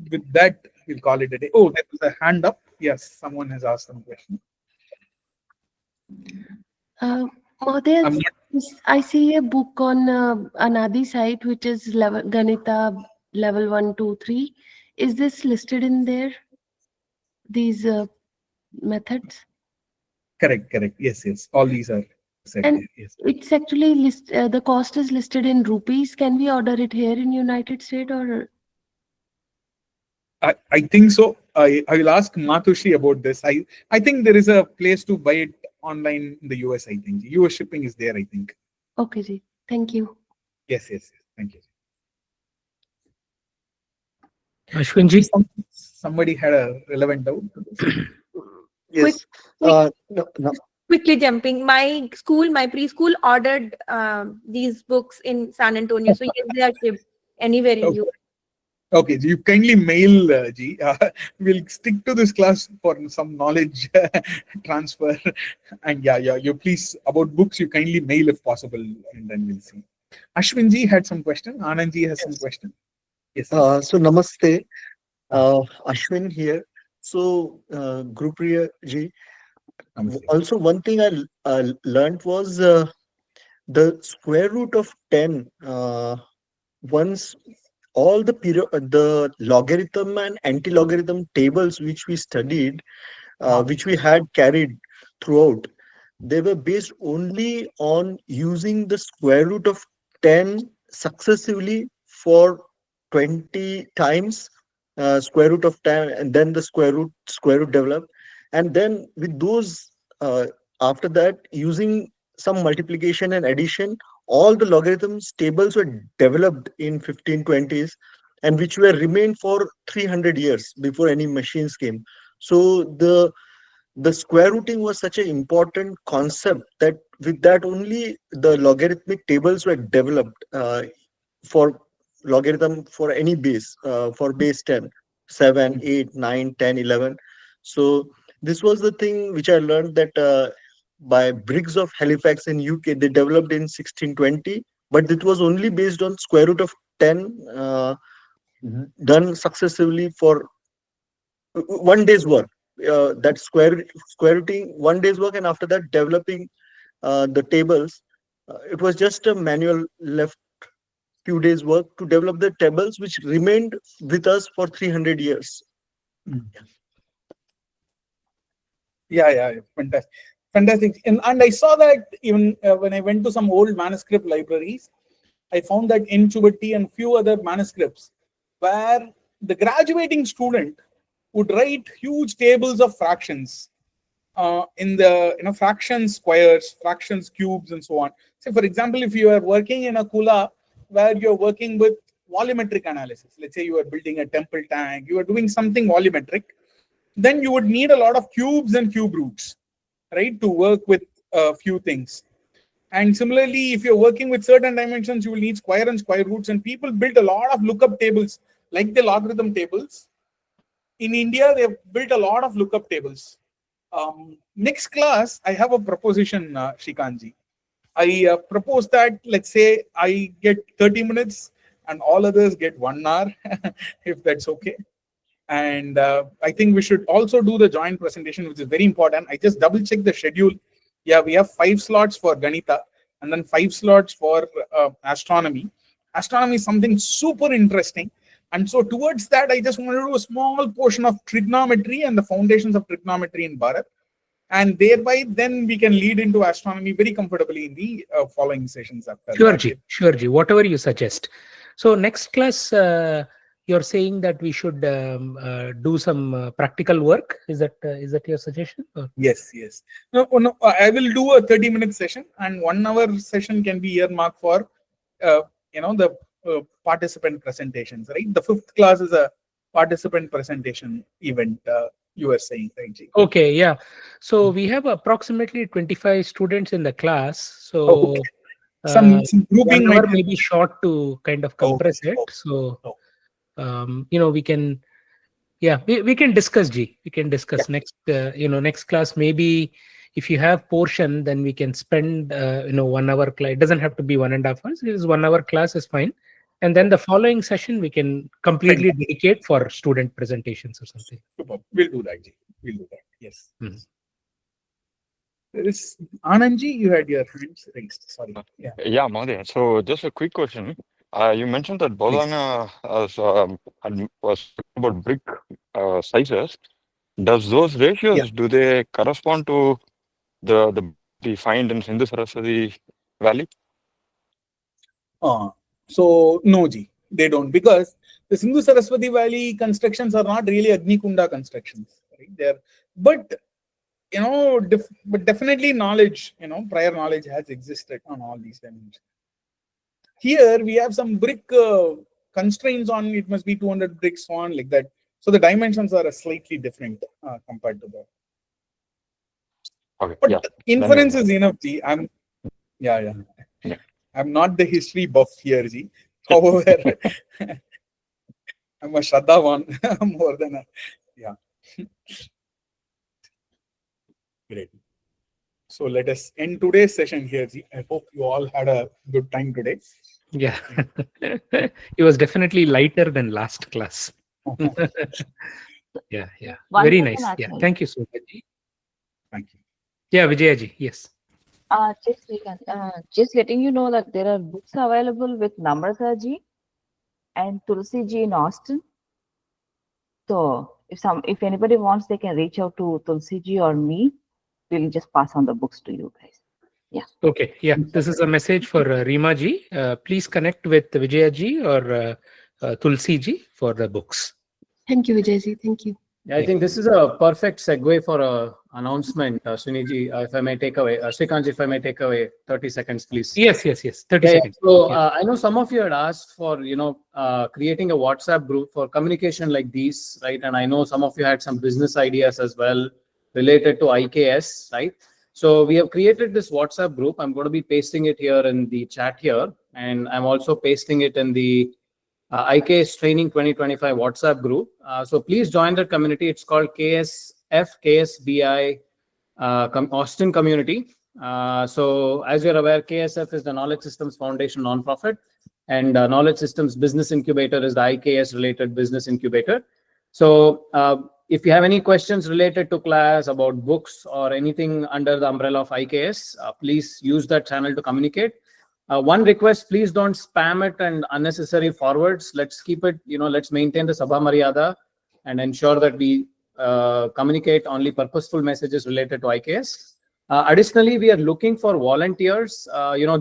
with that, we'll call it a day. Oh, there was a hand up. Yes, someone has asked some question. Mahodaya, I see a book on Anadi site, which is Ganita level 1, 2, 3. Is this listed in there? These methods? Correct. Yes. All these are set And there. Yes. it's actually the cost is listed in rupees. Can we order it here in United States or? I think so. I will ask Matushi about this. I think there is a place to buy it online in the US. I think US shipping is there. I think. Okay, ji. Thank you. Yes. Thank you. Ashwinji? Somebody had a relevant doubt to this. Yes. No. Quickly jumping, my preschool ordered these books in San Antonio. So yes, they are shipped anywhere in US. Okay, you kindly mail G. We'll stick to this class for some knowledge transfer. And yeah, you please, about books, you kindly mail if possible, and then we'll see. Ashwinji had some question. Anandji has some question. Yes. So namaste, Ashwin here. So Gurupriya Ji. Namaste. Also, one thing I learned was the square root of 10. Once all the logarithm and anti-logarithm tables which we studied, which we had carried throughout, they were based only on using the square root of 10 successively for 20 times, square root of 10, and then the square root developed. And then with those, after that, using some multiplication and addition, all the logarithms tables were developed in 1520s, and which were remained for 300 years before any machines came. So the square rooting was such an important concept that with that only the logarithmic tables were developed for logarithm for any base, for base 10, 7, 8, 9, 10, 11. So this was the thing which I learned, that by Briggs of Halifax in UK, they developed in 1620, but it was only based on square root of 10, done successively for 1 day's work. That square rooting 1 day's work, and after that developing the tables. It was just a manual left few days work to develop the tables, which remained with us for 300 years. Yeah, fantastic. Fantastic. And I saw that even when I went to some old manuscript libraries, I found that in Chubatti and few other manuscripts where the graduating student would write huge tables of fractions in the fractions squares, fractions cubes, and so on. So, for example, if you are working in a Kula where you're working with volumetric analysis, let's say you are building a temple tank, you are doing something volumetric, then you would need a lot of cubes and cube roots, right, to work with a few things. And similarly, if you're working with certain dimensions, you will need square and square roots. And people built a lot of lookup tables, like the logarithm tables. In India, they've built a lot of lookup tables. Next class, I have a proposition, Shrikantji. I propose that, let's say, I get 30 minutes and all others get 1 hour, if that's okay. And I think we should also do the joint presentation, which is very important. I just double check the schedule. Yeah, we have 5 slots for Ganita and then 5 slots for astronomy. Astronomy is something super interesting. And so towards that, I just want to do a small portion of trigonometry and the foundations of trigonometry in Bharat. And thereby, then we can lead into astronomy very comfortably in the following sessions after. Sure, Ji. Whatever you suggest. So next class, you're saying that we should do some practical work. Is that your suggestion? Or? Yes. No, I will do a 30-minute session, and 1 hour session can be earmarked for the participant presentations. Right, the 5th class is a participant presentation event. You were saying, right, Ji? Okay, yeah. So we have approximately 25 students in the class. So some grouping 1 hour may be short to kind of compress it. So we can, we can discuss, G. We can discuss next, next class. Maybe if you have portion, then we can spend 1 hour class. It doesn't have to be 1.5 hours. It is 1 hour class is fine. And then the following session, we can completely dedicate for student presentations or something. Super. We'll do that, Ji. We'll do that. Yes. There is Anandji, you had your hands raised. Sorry. Yeah, Mahodaya. So just a quick question. You mentioned that Bolana was about brick sizes. Does those ratios, do they correspond to the we find in Sindhu Saraswati Valley? So no, Ji, they don't, because the Sindhu Saraswati Valley constructions are not really Agnikunda constructions, right? But definitely knowledge, prior knowledge has existed on all these dimensions. Here we have some brick constraints on it must be 200 bricks on like that. So the dimensions are slightly different compared to that. Okay. But inference is enough, Ji. I'm not the history buff here, Ji. However, I'm a Shraddhavan more than a Great. So let us end today's session here, Ji. I hope you all had a good time today. Yeah, it was definitely lighter than last class. Yeah. Very nice. Yeah, thank you so much, Ji. Thank you. Yeah, Vijayaji, yes. Just letting you know that there are books available with Namrata Ji and Tulsi Ji in Austin. So if anybody wants, they can reach out to Tulsi Ji or me. We'll just pass on the books to you guys. Yeah. Okay. Yeah. This is a message for Rima Ji. Please connect with Vijaya Ji or Tulsi Ji for the books. Thank you, Vijay Ji. Thank you. Yeah, I think this is a perfect segue for an announcement. Suniji, if I may take away, Shrikant, if I may take away 30 seconds, please. Yes. 30 seconds. So I know some of you had asked for, creating a WhatsApp group for communication like these, right? And I know some of you had some business ideas as well related to IKS, right? So we have created this WhatsApp group. I'm going to be pasting it here in the chat here. And I'm also pasting it in the IKS Training 2025 WhatsApp group. So please join that community. It's called KSBI Austin Community. So as you're aware, KSF is the Knowledge Systems Foundation nonprofit, and Knowledge Systems Business Incubator is the IKS related business incubator. So if you have any questions related to class about books or anything under the umbrella of IKS, please use that channel to communicate. One request, please don't spam it and unnecessary forwards. Let's keep it, let's maintain the Sabha Maryada and ensure that we communicate only purposeful messages related to IKS. Additionally, we are looking for volunteers.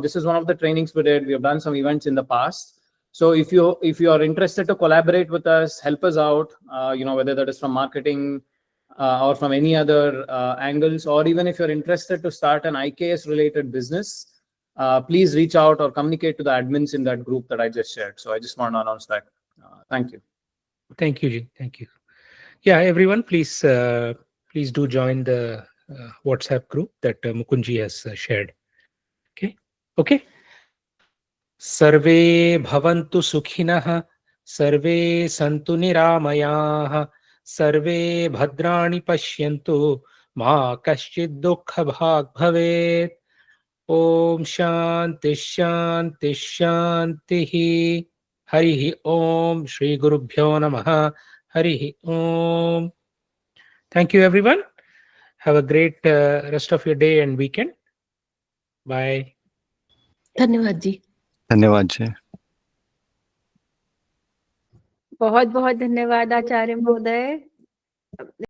This is one of the trainings we did. We have done some events in the past. So if you are interested to collaborate with us, help us out, whether that is from marketing or from any other angles, or even if you're interested to start an IKS related business, please reach out or communicate to the admins in that group that I just shared. So I just want to announce that. Thank you. Thank you, Ji. Thank you. Yeah, everyone, please do join the WhatsApp group that Mukundji has shared. Okay. Sarve bhavantu sukhinah, sarve santu niramayaah, sarve bhadrani pashyantu, ma kaschid dukkha bhag bhavet. Om Shanti Shanti Shanti. Harihi Om. Shri Gurubhyo Namaha. Harihi Om. Thank you, everyone. Have a great rest of your day and weekend. Bye. धन्यवाद जी. धन्यवाद जी. बहुत बहुत धन्यवाद आचार्य महोदय.